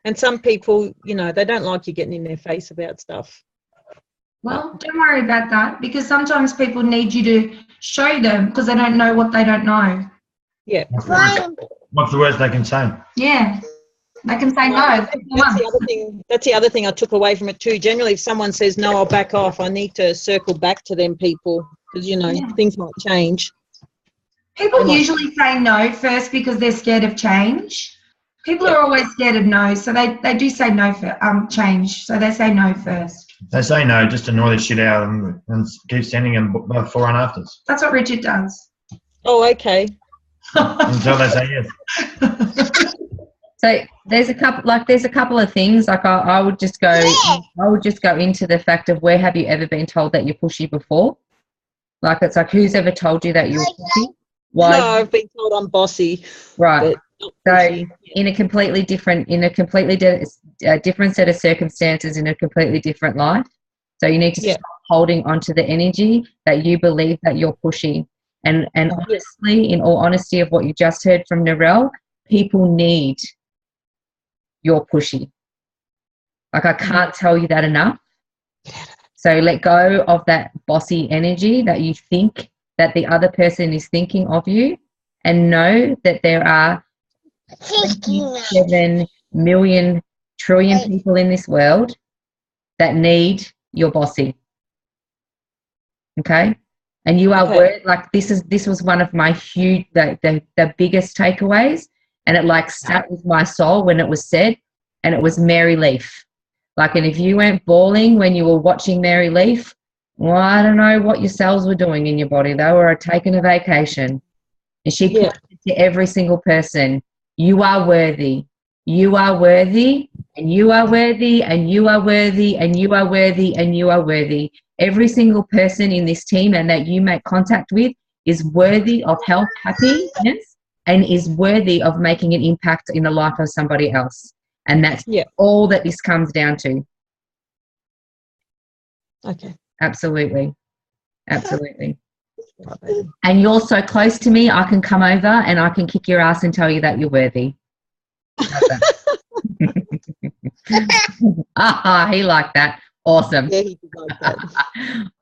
And some people, they don't like you getting in their face about stuff. Well, don't worry about that, because sometimes people need you to show them because they don't know what they don't know. Yeah. What's the worst they can say? Yeah. They can say no. That's the other thing I took away from it too. Generally, if someone says no, I'll back off. I need to circle back to them people because, things might change. People usually say no first because they're scared of change. People are always scared of no, so they do say no for change. So they say no first. They say no just to annoy the shit out of them and keep sending them before and afters. That's what Richard does. Oh, okay. Until they say yes. So there's a couple of things. Like I would just go into the fact of, where have you ever been told that you're pushy before? Like, it's like, who's ever told you that you're pushy? Why? No, I've been told I'm bossy. Right. but So not pushy. in a completely different different set of circumstances, in a completely different life. So you need to Yeah. stop holding onto the energy that you believe that you're pushy. And honestly, in all honesty of what you just heard from Narelle, people need your pushy. Like, I can't tell you that enough. So let go of that bossy energy that you think that the other person is thinking of you, and know that there are 27 million trillion people in this world that need your bossy. Okay? And you are like, this was one of my huge, the biggest takeaways, and it like sat with my soul when it was said, and it was Mary Leaf. Like, and if you weren't bawling when you were watching Mary Leaf, well, I don't know what your cells were doing in your body. They were taking a vacation. And she pointed to every single person, you are worthy. You are worthy, and you are worthy, and you are worthy, and you are worthy, and you are worthy. Every single person in this team and that you make contact with is worthy of health, happiness, and is worthy of making an impact in the life of somebody else. And that's all that this comes down to. Okay. Absolutely. Absolutely. And you're so close to me, I can come over and I can kick your ass and tell you that you're worthy. He liked that. Awesome. Yeah, he did like that.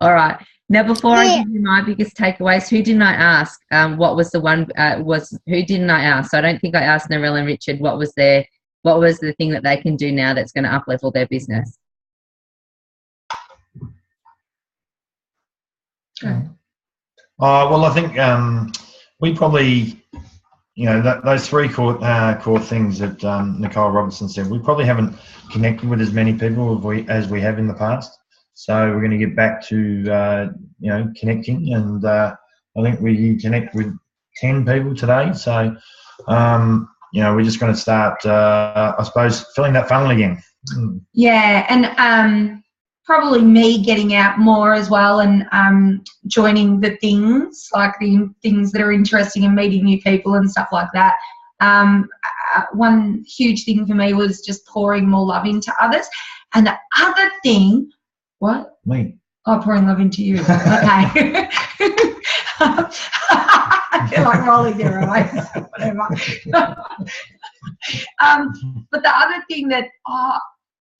All right. Now, before I give you my biggest takeaways, who didn't I ask? What was the one? Who didn't I ask? So I don't think I asked Narelle and Richard. What was the thing that they can do now that's going to up-level their business? Well, I think we probably, those three core things that Nicole Robertson said, we probably haven't connected with as many people as we have in the past. So we're going to get back to, connecting. And I think we connect with 10 people today. So, we're just going to start, I suppose, filling that funnel again. Yeah, and probably me getting out more as well, and joining the things, like the things that are interesting, and meeting new people and stuff like that. One huge thing for me was just pouring more love into others. And the other thing, what? Me. Oh, pouring love into you. Okay. They're like rolling their eyes, whatever. But the other thing that,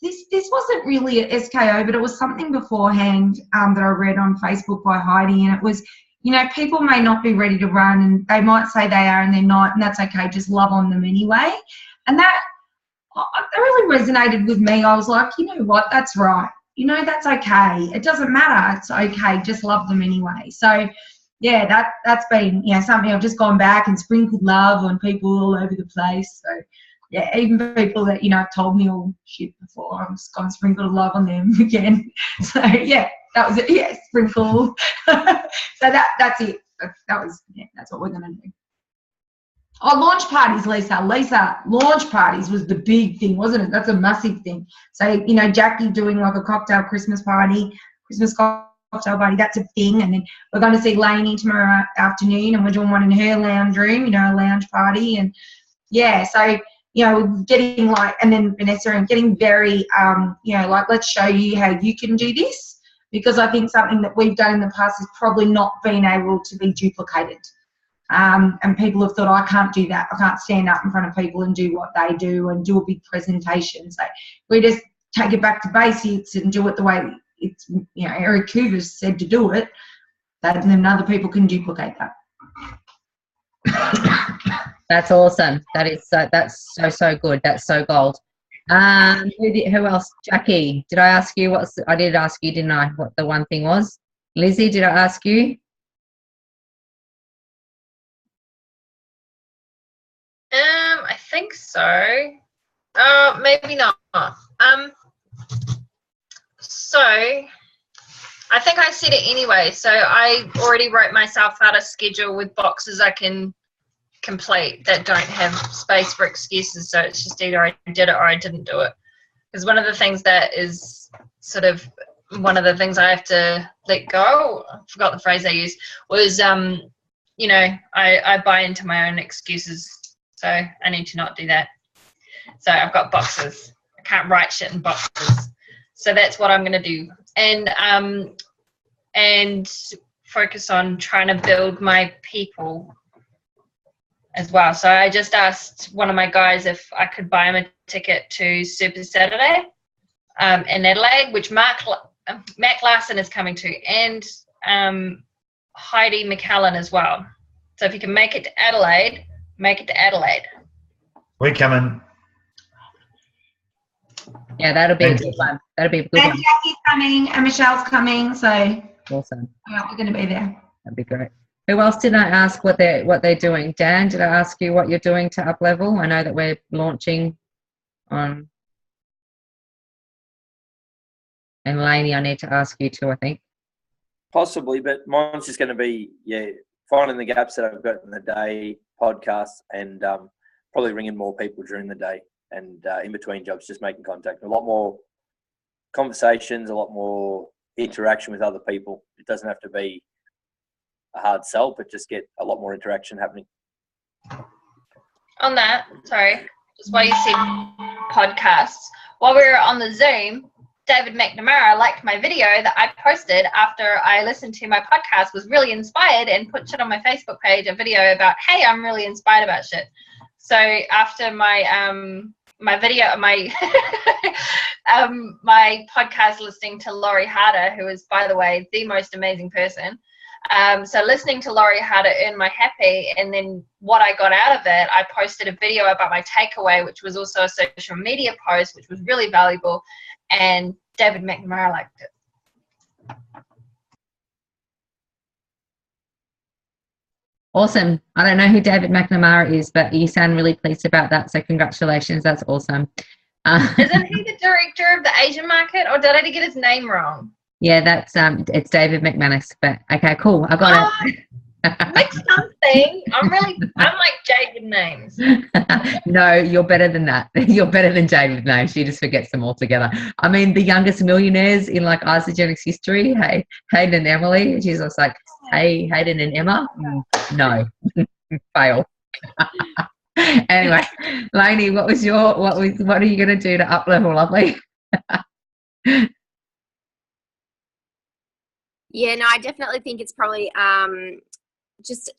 this wasn't really a SKO, but it was something beforehand that I read on Facebook by Heidi, and it was, people may not be ready to run, and they might say they are and they're not, and that's okay. Just love on them anyway. And that really resonated with me. I was like, you know what? That's right. That's okay. It doesn't matter. It's okay. Just love them anyway. So, yeah, that's been something I've just gone back and sprinkled love on people all over the place. So, yeah, even people that have told me all shit before, I'm just going to sprinkle love on them again. So, yeah, that was it. Yeah, sprinkle. So that's it. That's what we're going to do. Oh, launch parties, Lisa. Launch parties was the big thing, wasn't it? That's a massive thing. So, Jackie doing like a cocktail Christmas cocktail party, that's a thing. And then we're going to see Lainey tomorrow afternoon, and we're doing one in her lounge room, a lounge party. And, yeah, so, getting and then Vanessa, and getting very, let's show you how you can do this, because I think something that we've done in the past has probably not been able to be duplicated. And people have thought, I can't do that. I can't stand up in front of people and do what they do and do a big presentation. So we just take it back to basics and do it the way it's, Eric Coover said to do it, and then other people can duplicate that. That's awesome. That's so good. That's so gold. Who else? Jackie, did I ask you I did ask you, didn't I, what the one thing was? Lizzie, did I ask you? I think so. Maybe not. So I think I said it anyway. So I already wrote myself out a schedule with boxes I can complete that don't have space for excuses. So it's just either I did it or I didn't do it. Because one of the things that is sort of one of the things I have to let go, I forgot the phrase I used, was, you know, I buy into my own excuses. So I need to not do that. So I've got boxes. I can't write shit in boxes. So that's what I'm going to do. And focus on trying to build my people as well. So I just asked one of my guys if I could buy him a ticket to Super Saturday in Adelaide, which Mac Larson is coming to, and Heidi McCallan as well. So if you can make it to Adelaide, make it to Adelaide. We're coming. Yeah, that'll be a good one. That'll be a good And one. Jackie's coming and Michelle's coming, so Awesome. yeah, we're going to be there. That'd be great. Who else did I ask what they're doing? Dan, did I ask you what you're doing to up level? I know that we're launching on. And Lainey, I need to ask you too, I think. Possibly, but mine's just going to be, finding the gaps that I've got in the day, podcasts, and probably ringing more people during the day and in between jobs, just making contact. A lot more conversations, a lot more interaction with other people. It doesn't have to be a hard sell, but just get a lot more interaction happening. On that, sorry, just while you said podcasts, while we were on the Zoom, David McNamara liked my video that I posted after I listened to my podcast, was really inspired, and put shit on my Facebook page, a video about, hey, I'm really inspired about shit. So after my my video, my my podcast listening to Laurie Harder, who is, by the way, the most amazing person. So listening to Laurie Harder earned my happy, and then what I got out of it, I posted a video about my takeaway, which was also a social media post, which was really valuable, and David McNamara liked it. Awesome. I don't know who David McNamara is, but you sound really pleased about that, so congratulations. That's awesome. Isn't he the director of the Asian market, or did I get his name wrong? Yeah, that's it's David McManus. But okay, cool. I got it. Mix something. I'm like Jade with names. No, you're better than that. You're better than Jade with names. She just forgets them all together. I mean, the youngest millionaires in like Isagenix history. Hey, Hayden and Emily. She's just like, hey, Hayden and Emma. No, fail. Anyway, Lainey, what are you going to do to up level, lovely? Yeah, no, I definitely think it's probably just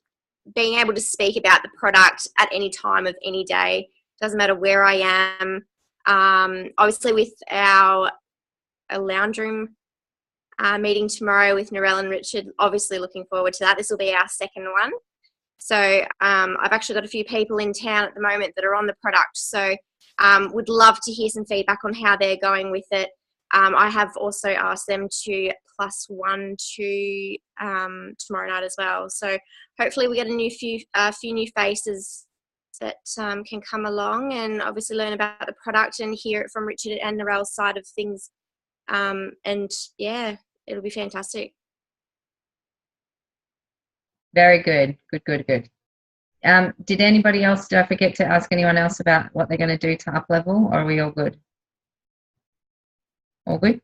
being able to speak about the product at any time of any day. Doesn't matter where I am. Obviously, with our lounge room meeting tomorrow with Narelle and Richard, obviously looking forward to that. This will be our second one. So I've actually got a few people in town at the moment that are on the product. So would love to hear some feedback on how they're going with it. I have also asked them to +1 to tomorrow night as well. So hopefully we get a few new faces that can come along and obviously learn about the product and hear it from Richard and Narelle's side of things. And yeah, it'll be fantastic. Very good. Good. Did anybody else, did I forget to ask anyone else about what they're going to do to up level, or are we all good? All good?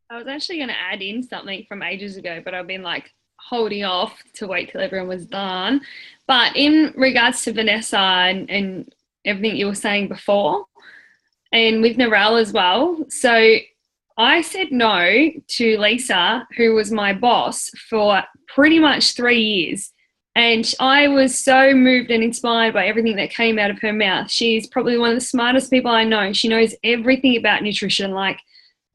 I was actually going to add in something from ages ago, but I've been like holding off to wait till everyone was done. But in regards to Vanessa and everything you were saying before, and with Narelle as well. So I said no to Lisa, who was my boss, for pretty much 3 years. And I was so moved and inspired by everything that came out of her mouth. She's probably one of the smartest people I know. She knows everything about nutrition. Like,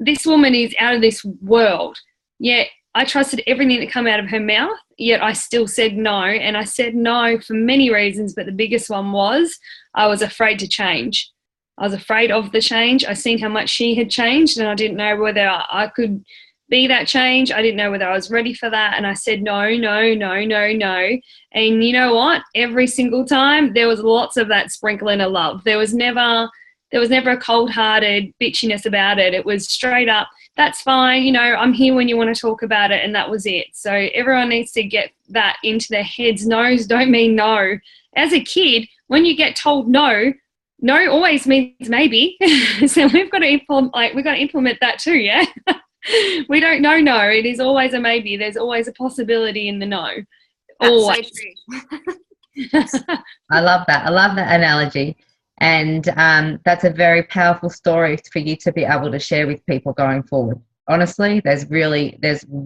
this woman is out of this world. Yet I trusted everything that came out of her mouth, yet I still said no. And I said no for many reasons, but the biggest one was I was afraid to change. I was afraid of the change. I seen how much she had changed, and I didn't know whether I could be that change. I didn't know whether I was ready for that. And I said no. And you know what? Every single time there was lots of that sprinkling of love. There was never There was never a cold-hearted bitchiness about it. It was straight up, that's fine, you know, I'm here when you want to talk about it, and that was it. So everyone needs to get that into their heads. No's don't mean no. As a kid, when you get told no always means maybe. So we've got to implement that too, yeah? We don't know no. It is always a maybe. There's always a possibility in the no. Always. That's so true. I love that. I love that analogy. And that's a very powerful story for you to be able to share with people going forward. Honestly, there's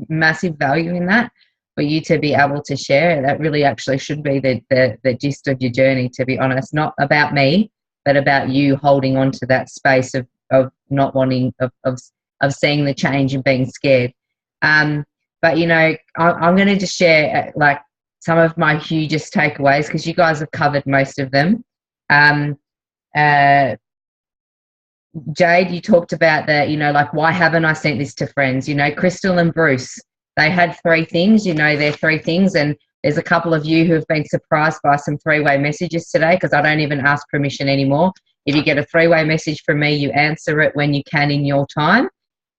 massive value in that for you to be able to share. That really actually should be the gist of your journey, to be honest. Not about me, but about you holding on to that space of not wanting, of seeing the change and being scared. But, you know, I'm going to just share like some of my hugest takeaways, because you guys have covered most of them. Jade, you talked about that, you know, like, why haven't I sent this to friends? You know, Crystal and Bruce, they had 3 things, you know, they're 3 things. And there's a couple of you who have been surprised by some 3-way messages today, because I don't even ask permission anymore. If you get a 3-way message from me, you answer it when you can in your time.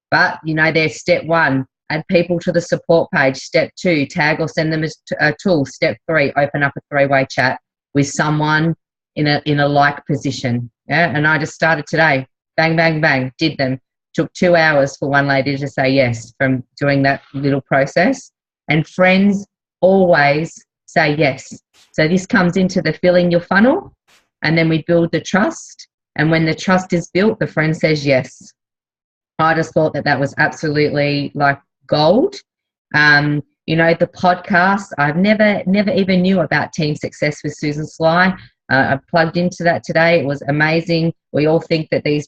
But, you know, there's step 1, add people to the support page. Step 2, tag or send them a tool. Step 3, open up a 3-way chat with someone in a like position. Yeah, and I just started today. Bang, bang, bang, did them. Took 2 hours for one lady to say yes from doing that little process. And friends always say yes. So this comes into the filling your funnel, and then we build the trust. And when the trust is built, the friend says yes. I just thought that was absolutely like gold. You know, the podcast, I've never even knew about Team Success with Susan Sly. I plugged into that today. It was amazing. We all think that these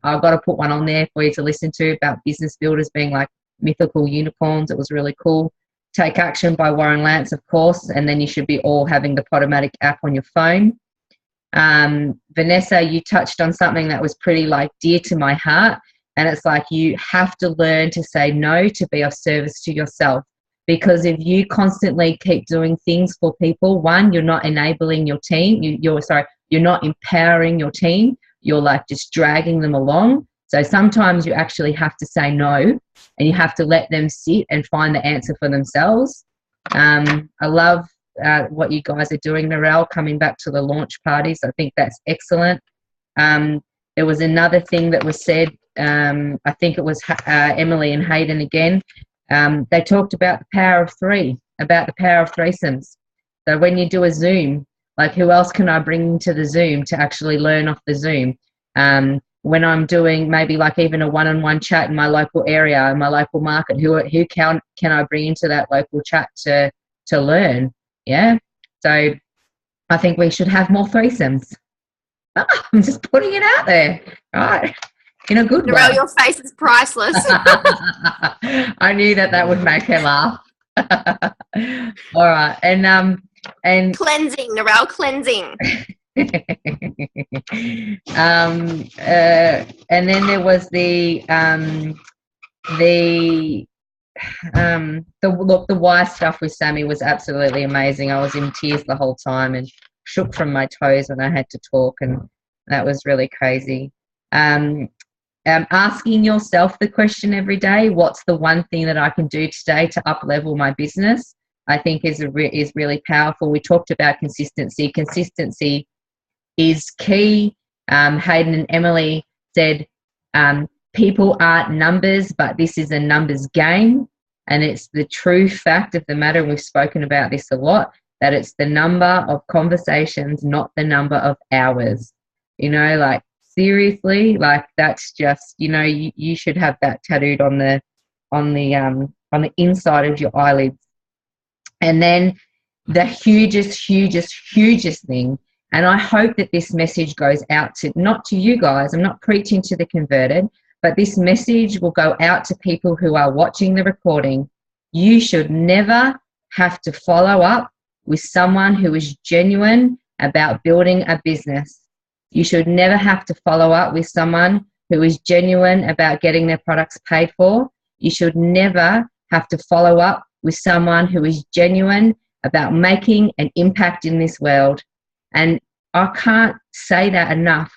I've got to put one on there for you to listen to, about business builders being like mythical unicorns. It was really cool. Take Action by Warren Lance, of course, and then you should be all having the Podomatic app on your phone. Vanessa, you touched on something that was pretty like dear to my heart, and it's like, you have to learn to say no to be of service to yourself. Because if you constantly keep doing things for people, one, you're not enabling your team. You're not empowering your team. You're like just dragging them along. So sometimes you actually have to say no, and you have to let them sit and find the answer for themselves. I love what you guys are doing, Narelle, coming back to the launch parties. I think that's excellent. There was another thing that was said. I think it was Emily and Hayden again. They talked about the power of 3, about the power of threesomes. So when you do a Zoom, like, who else can I bring into the Zoom to actually learn off the Zoom? When I'm doing maybe like even a one-on-one chat in my local area, in my local market, who can I bring into that local chat to learn? Yeah. So I think we should have more threesomes. I'm just putting it out there. Right. In a good way. Narelle, your face is priceless. I knew that would make her laugh. All right. And cleansing, Narelle, cleansing. And then there was the why stuff with Sammy was absolutely amazing. I was in tears the whole time and shook from my toes when I had to talk, and that was really crazy. Asking yourself the question every day, what's the one thing that I can do today to up-level my business, I think is really powerful. We talked about consistency. Consistency is key. Hayden and Emily said, people aren't numbers, but this is a numbers game. And it's the true fact of the matter, and we've spoken about this a lot, that it's the number of conversations, not the number of hours. You know, like, seriously, like, that's just, you know, you should have that tattooed on the inside of your eyelids. And then the hugest thing, and I hope that this message goes out to, not to you guys, I'm not preaching to the converted, but this message will go out to people who are watching the recording. You should never have to follow up with someone who is genuine about building a business. You should never have to follow up with someone who is genuine about getting their products paid for. You should never have to follow up with someone who is genuine about making an impact in this world. And I can't say that enough.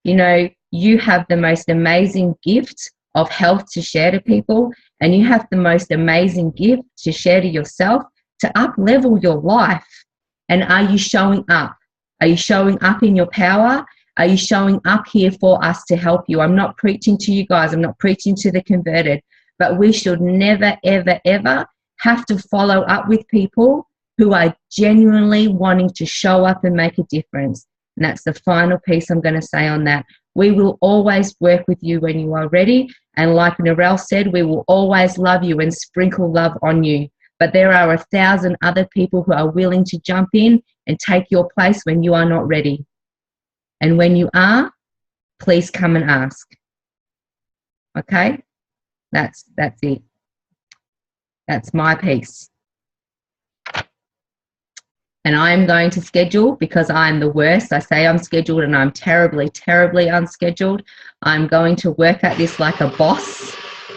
you know, you have the most amazing gift of health to share to people, and you have the most amazing gift to share to yourself to up-level your life. And are you showing up? Are you showing up in your power? Are you showing up here for us to help you? I'm not preaching to you guys. I'm not preaching to the converted, but we should never, ever, ever have to follow up with people who are genuinely wanting to show up and make a difference. And that's the final piece I'm going to say on that. We will always work with you when you are ready. And like Narelle said, we will always love you and sprinkle love on you. But there are 1,000 other people who are willing to jump in and take your place when you are not ready. And when you are, please come and ask. Okay? That's it. That's my piece. And I'm going to schedule, because I'm the worst. I say I'm scheduled and I'm terribly, terribly unscheduled. I'm going to work at this like a boss,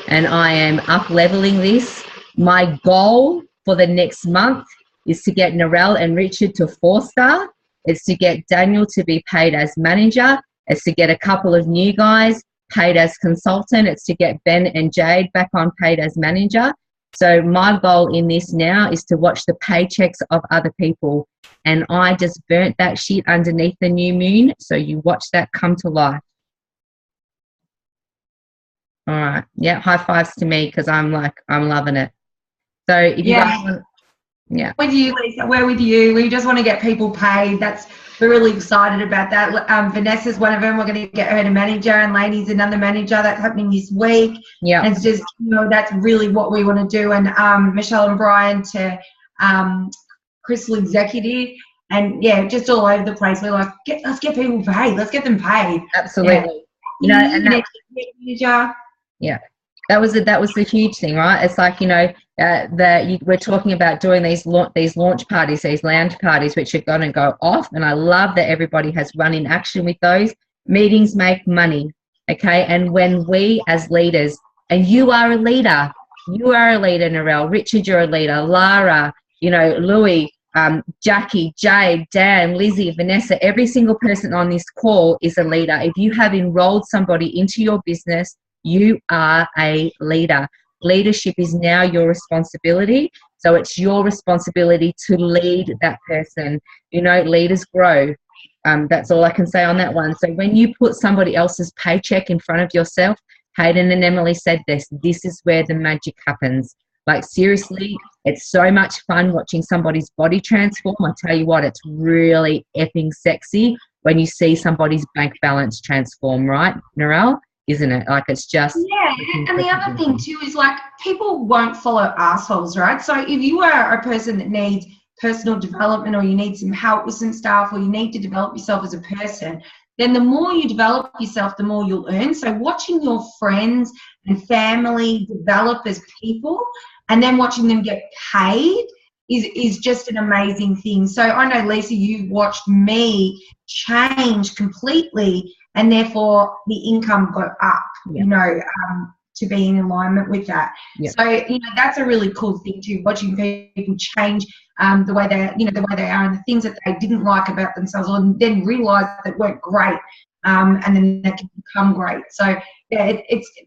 and I am up-leveling this. My goal for the next month is to get Narelle and Richard to 4-star. It's to get Daniel to be paid as manager. It's to get a couple of new guys paid as consultant. It's to get Ben and Jade back on paid as manager. So my goal in this now is to watch the paychecks of other people. And I just burnt that shit underneath the new moon. So you watch that come to life. All right. Yeah, high fives to me, because I'm loving it. So if you guys want, yeah. With you, Lisa, we're with you. We just want to get people paid. We're really excited about that. Vanessa's one of them. We're going to get her to manager, and Lainey's another manager. That's happening this week. Yeah. And it's just, that's really what we want to do. And Michelle and Brian to Crystal Executive. And yeah, just all over the place. We're like, let's get people paid. Let's get them paid. Absolutely. Yeah. And that, yeah. That was the huge thing, right? It's like, we're talking about doing these launch parties, these lounge parties, which are going to go off. And I love that everybody has run in action with those. Meetings make money, okay? And when we as leaders, and you are a leader, Narelle, Richard, you're a leader, Lara, Louis, Jackie, Jade, Dan, Lizzie, Vanessa, every single person on this call is a leader. If you have enrolled somebody into your business, you are a leader. Leadership is now your responsibility. So it's your responsibility to lead that person. Leaders grow. That's all I can say on that one. So when you put somebody else's paycheck in front of yourself, Hayden and Emily said this is where the magic happens. Like, seriously, it's so much fun watching somebody's body transform. I tell you what, it's really effing sexy when you see somebody's bank balance transform, right, Narelle? Isn't it? Like, it's just... Yeah, and the other thing too is, like, people won't follow assholes, right? So if you are a person that needs personal development, or you need some help with some stuff, or you need to develop yourself as a person, then the more you develop yourself, the more you'll earn. So watching your friends and family develop as people, and then watching them get paid is just an amazing thing. So I know, Lisa, you watched me change completely, and therefore the income got up, to be in alignment with that. Yeah. So, that's a really cool thing too, watching people change the way they are, and the things that they didn't like about themselves, and then realize that weren't great, and then they can become great. So yeah,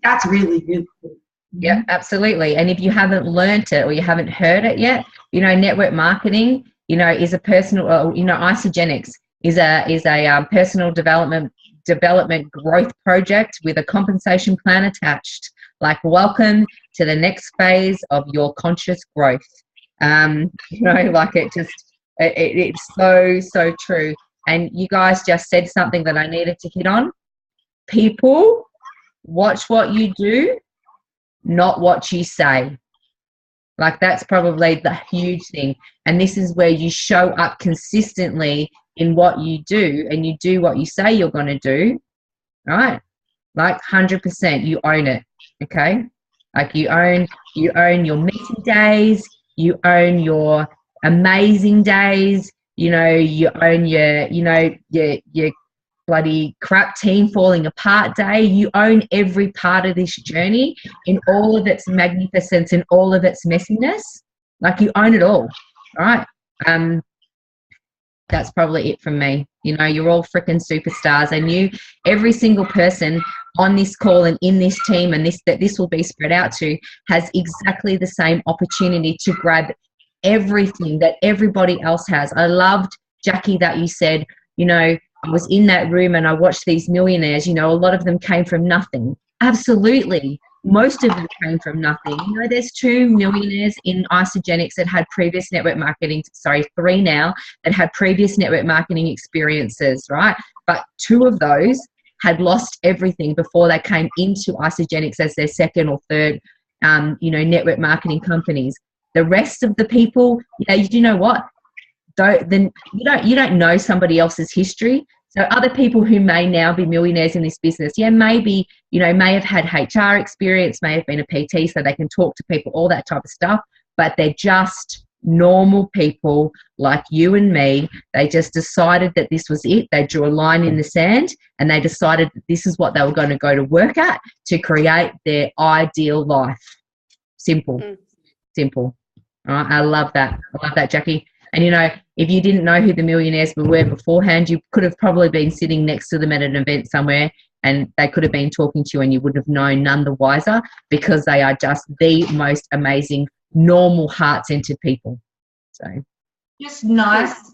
that's really, really cool. Yeah, absolutely. And if you haven't learnt it, or you haven't heard it yet, network marketing, is a personal, Isogenics is a personal development growth project with a compensation plan attached. Like, welcome to the next phase of your conscious growth. Like, it's so true. And you guys just said something that I needed to hit on. People watch what you do, not what you say. Like, that's probably the huge thing. And this is where you show up consistently in what you do, and you do what you say you're going to do, right? Like, 100%, you own it, okay? Like, you own your meeting days, you own your amazing days, you own your bloody crap team falling apart day. You own every part of this journey in all of its magnificence and all of its messiness. Like, you own it all, right? That's probably it from me. You know, you're all freaking superstars, and every single person on this call and in this team and this will be spread out to has exactly the same opportunity to grab everything that everybody else has. I loved, Jackie, that you said, you know, I was in that room and I watched these millionaires, you know, a lot of them came from nothing. Absolutely. Most of them came from nothing. You know, there's 2 millionaires in Isagenix that had previous network marketing, 3 now, that had previous network marketing experiences, right? But 2 of those had lost everything before they came into Isagenix as their second or third, you know, network marketing companies. The rest of the people, you know what? You don't know somebody else's history. So other people who may now be millionaires in this business, maybe, you know, may have had HR experience, may have been a PT, so they can talk to people, all that type of stuff, but they're just normal people like you and me. They just decided that this was it. They drew a line in the sand and they decided that this is what they were going to go to work at to create their ideal life. Simple. Simple. All right, I love that. I love that, Jackie. And, you know, if you didn't know who the millionaires were beforehand, you could have probably been sitting next to them at an event somewhere and they could have been talking to you and you would have known none the wiser, because they are just the most amazing, normal, heart-centered people. So just nice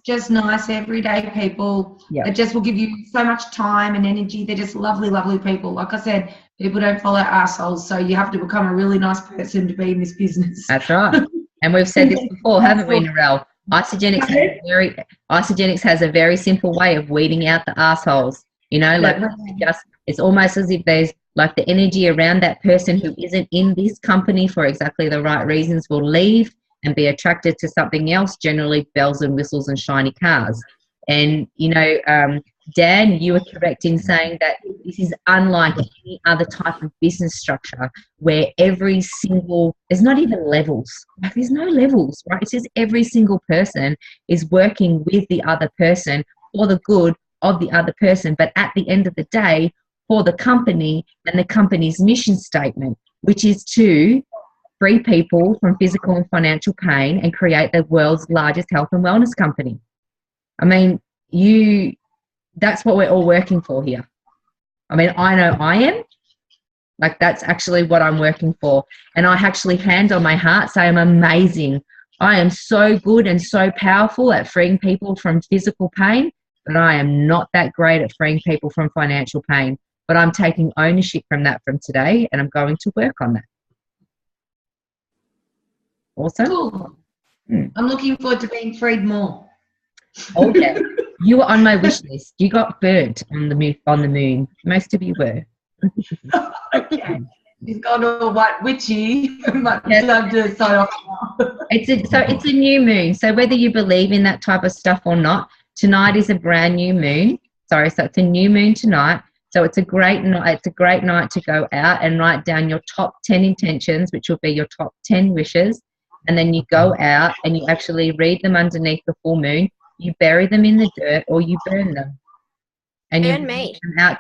everyday people that just will give you so much time and energy. They're just lovely, lovely people. Like I said, people don't follow assholes, so you have to become a really nice person to be in this business. That's right. And we've said this before, haven't we, Narelle? Isagenix has a very simple way of weeding out the assholes. You know, like it's almost as if there's like the energy around that person who isn't in this company for exactly the right reasons will leave and be attracted to something else, generally bells and whistles and shiny cars. And, you know, Dan, you were correct in saying that this is unlike any other type of business structure where there's not even levels. Like, there's no levels, right? It's just every single person is working with the other person for the good of the other person, but at the end of the day, for the company and the company's mission statement, which is to free people from physical and financial pain and create the world's largest health and wellness company. I mean, that's what we're all working for here. I mean, I know I am. Like, that's actually what I'm working for. And I actually, hand on my heart, say I'm amazing. I am so good and so powerful at freeing people from physical pain, but I am not that great at freeing people from financial pain. But I'm taking ownership from that from today, and I'm going to work on that. Awesome. Cool. I'm looking forward to being freed more. Oh, yeah. You were on my wish list. You got burnt on the moon. Most of you were. Okay. He's gone all white witchy, but love to sign off now. It's a new moon. So whether you believe in that type of stuff or not, tonight is a brand new moon. So it's a new moon tonight. So it's a great night. It's a great night to go out and write down your top 10 intentions, which will be your top 10 wishes. And then you go out and you actually read them underneath the full moon. You bury them in the dirt or you burn them. And you release them out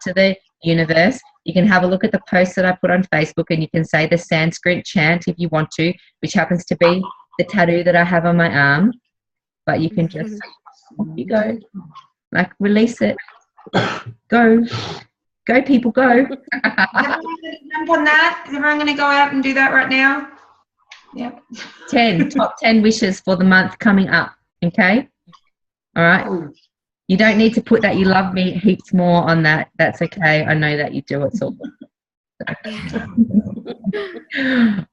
to the universe. You can have a look at the post that I put on Facebook, and you can say the Sanskrit chant if you want to, which happens to be the tattoo that I have on my arm. But you can just, you go, like, release it. Go people, go. Jump on that. Is everyone going to go out and do that right now? Yep. Top 10 wishes for the month coming up. Okay. All right. You don't need to put that you love me heaps more on that. That's okay. I know that you do. It's all good.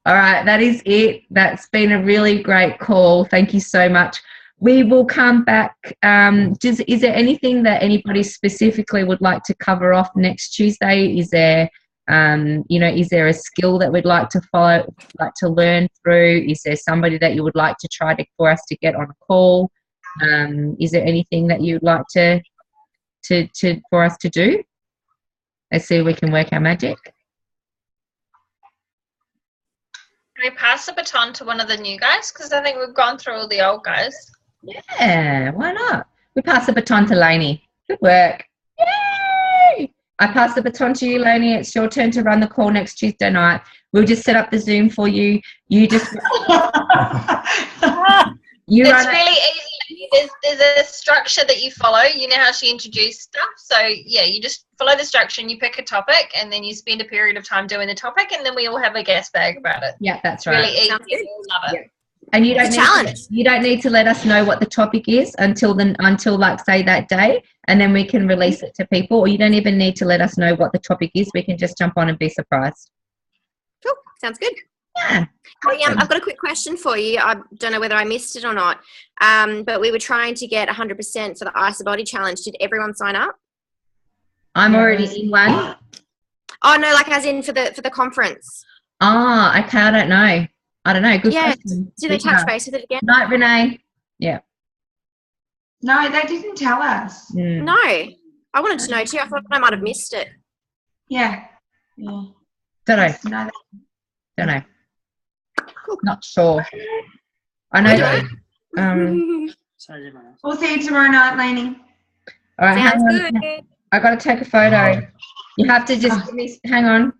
All right. That is it. That's been a really great call. Thank you so much. We will come back. Is there anything that anybody specifically would like to cover off next Tuesday? Is there, is there a skill that we'd like to follow, like to learn through? Is there somebody that you would like to try for us to get on a call? Is there anything that you'd like for us to do? Let's see if we can work our magic. Can we pass the baton to one of the new guys? Because I think we've gone through all the old guys. Yeah, why not? We pass the baton to Lainey. Good work. Yay! I pass the baton to you, Lainey. It's your turn to run the call next Tuesday night. We'll just set up the Zoom for you. You just... It's really easy. there's a structure that you follow. You know how she introduced stuff. So yeah, you just follow the structure and you pick a topic, and then you spend a period of time doing the topic, and then we all have a guest bag about it. Yeah, that's right. Really easy. Love it. Yeah. And you don't It's a need challenge. you don't need to let us know what the topic is until like say that day, and then we can release it to people. Or you don't even need to let us know what the topic is. We can just jump on and be surprised. Cool. Sounds good. Yeah. Hey, I've got a quick question for you. I don't know whether I missed it or not, but we were trying to get 100% for the Ice the Body Challenge. Did everyone sign up? I'm already in one. Oh no, like as in for the conference. Oh, okay. I don't know. Good Yeah. question. Did they touch base with it again? No, Renee. Yeah. No, they didn't tell us. Mm. No. I wanted to know too. I thought I might have missed it. Yeah. Yeah. Don't know. No, Don't know. Not sure. I know. Okay. that, we'll see you tomorrow night, Lainey. all right. Sounds Hang on. good. I got to take a photo. You have to just give me. Hang on.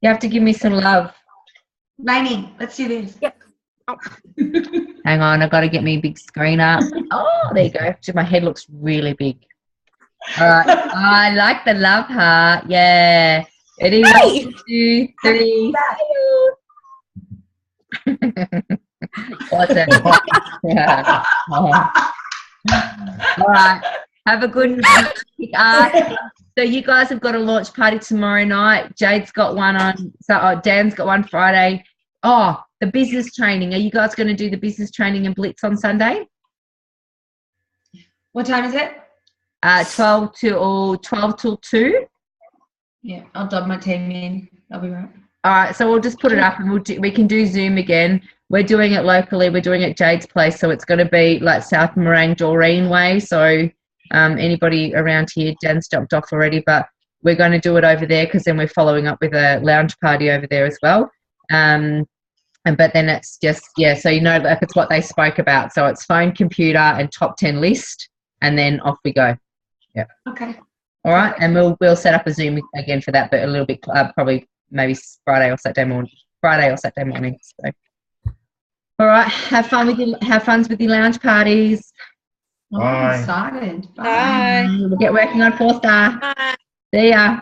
You have to give me some love. Lainey, let's do this. Yep. Oh. Hang on. I got to get me a big screen up. Oh, there you go. My head looks really big. All right. I like the love heart. Yeah. Ready? Hey! 1, 2, 3. Awesome. Yeah. Oh. All right. Have a good night. So you guys have got a launch party tomorrow night. Jade's got one on. Dan's got one Friday. Oh, the business training. Are you guys going to do the business training and blitz on Sunday? What time is it? 12 till 2. Yeah, I'll dub my team in. I'll be right. All right, so we'll just put it up, and we can do Zoom again. We're doing it locally. We're doing it at Jade's place, so it's going to be like South Morang, Doreen way. So anybody around here, Dan's jumped off already, but we're going to do it over there because then we're following up with a lounge party over there as well. But then it's just, yeah, so you know if it's what they spoke about. So it's phone, computer, and top 10 list, and then off we go. Yeah. Okay. All right, and we'll set up a Zoom again for that, but a little bit probably maybe Friday or Saturday morning. So. All right, have fun with your lounge parties. Oh, I'm excited. Bye. We'll get working on 4-star. Bye. See ya.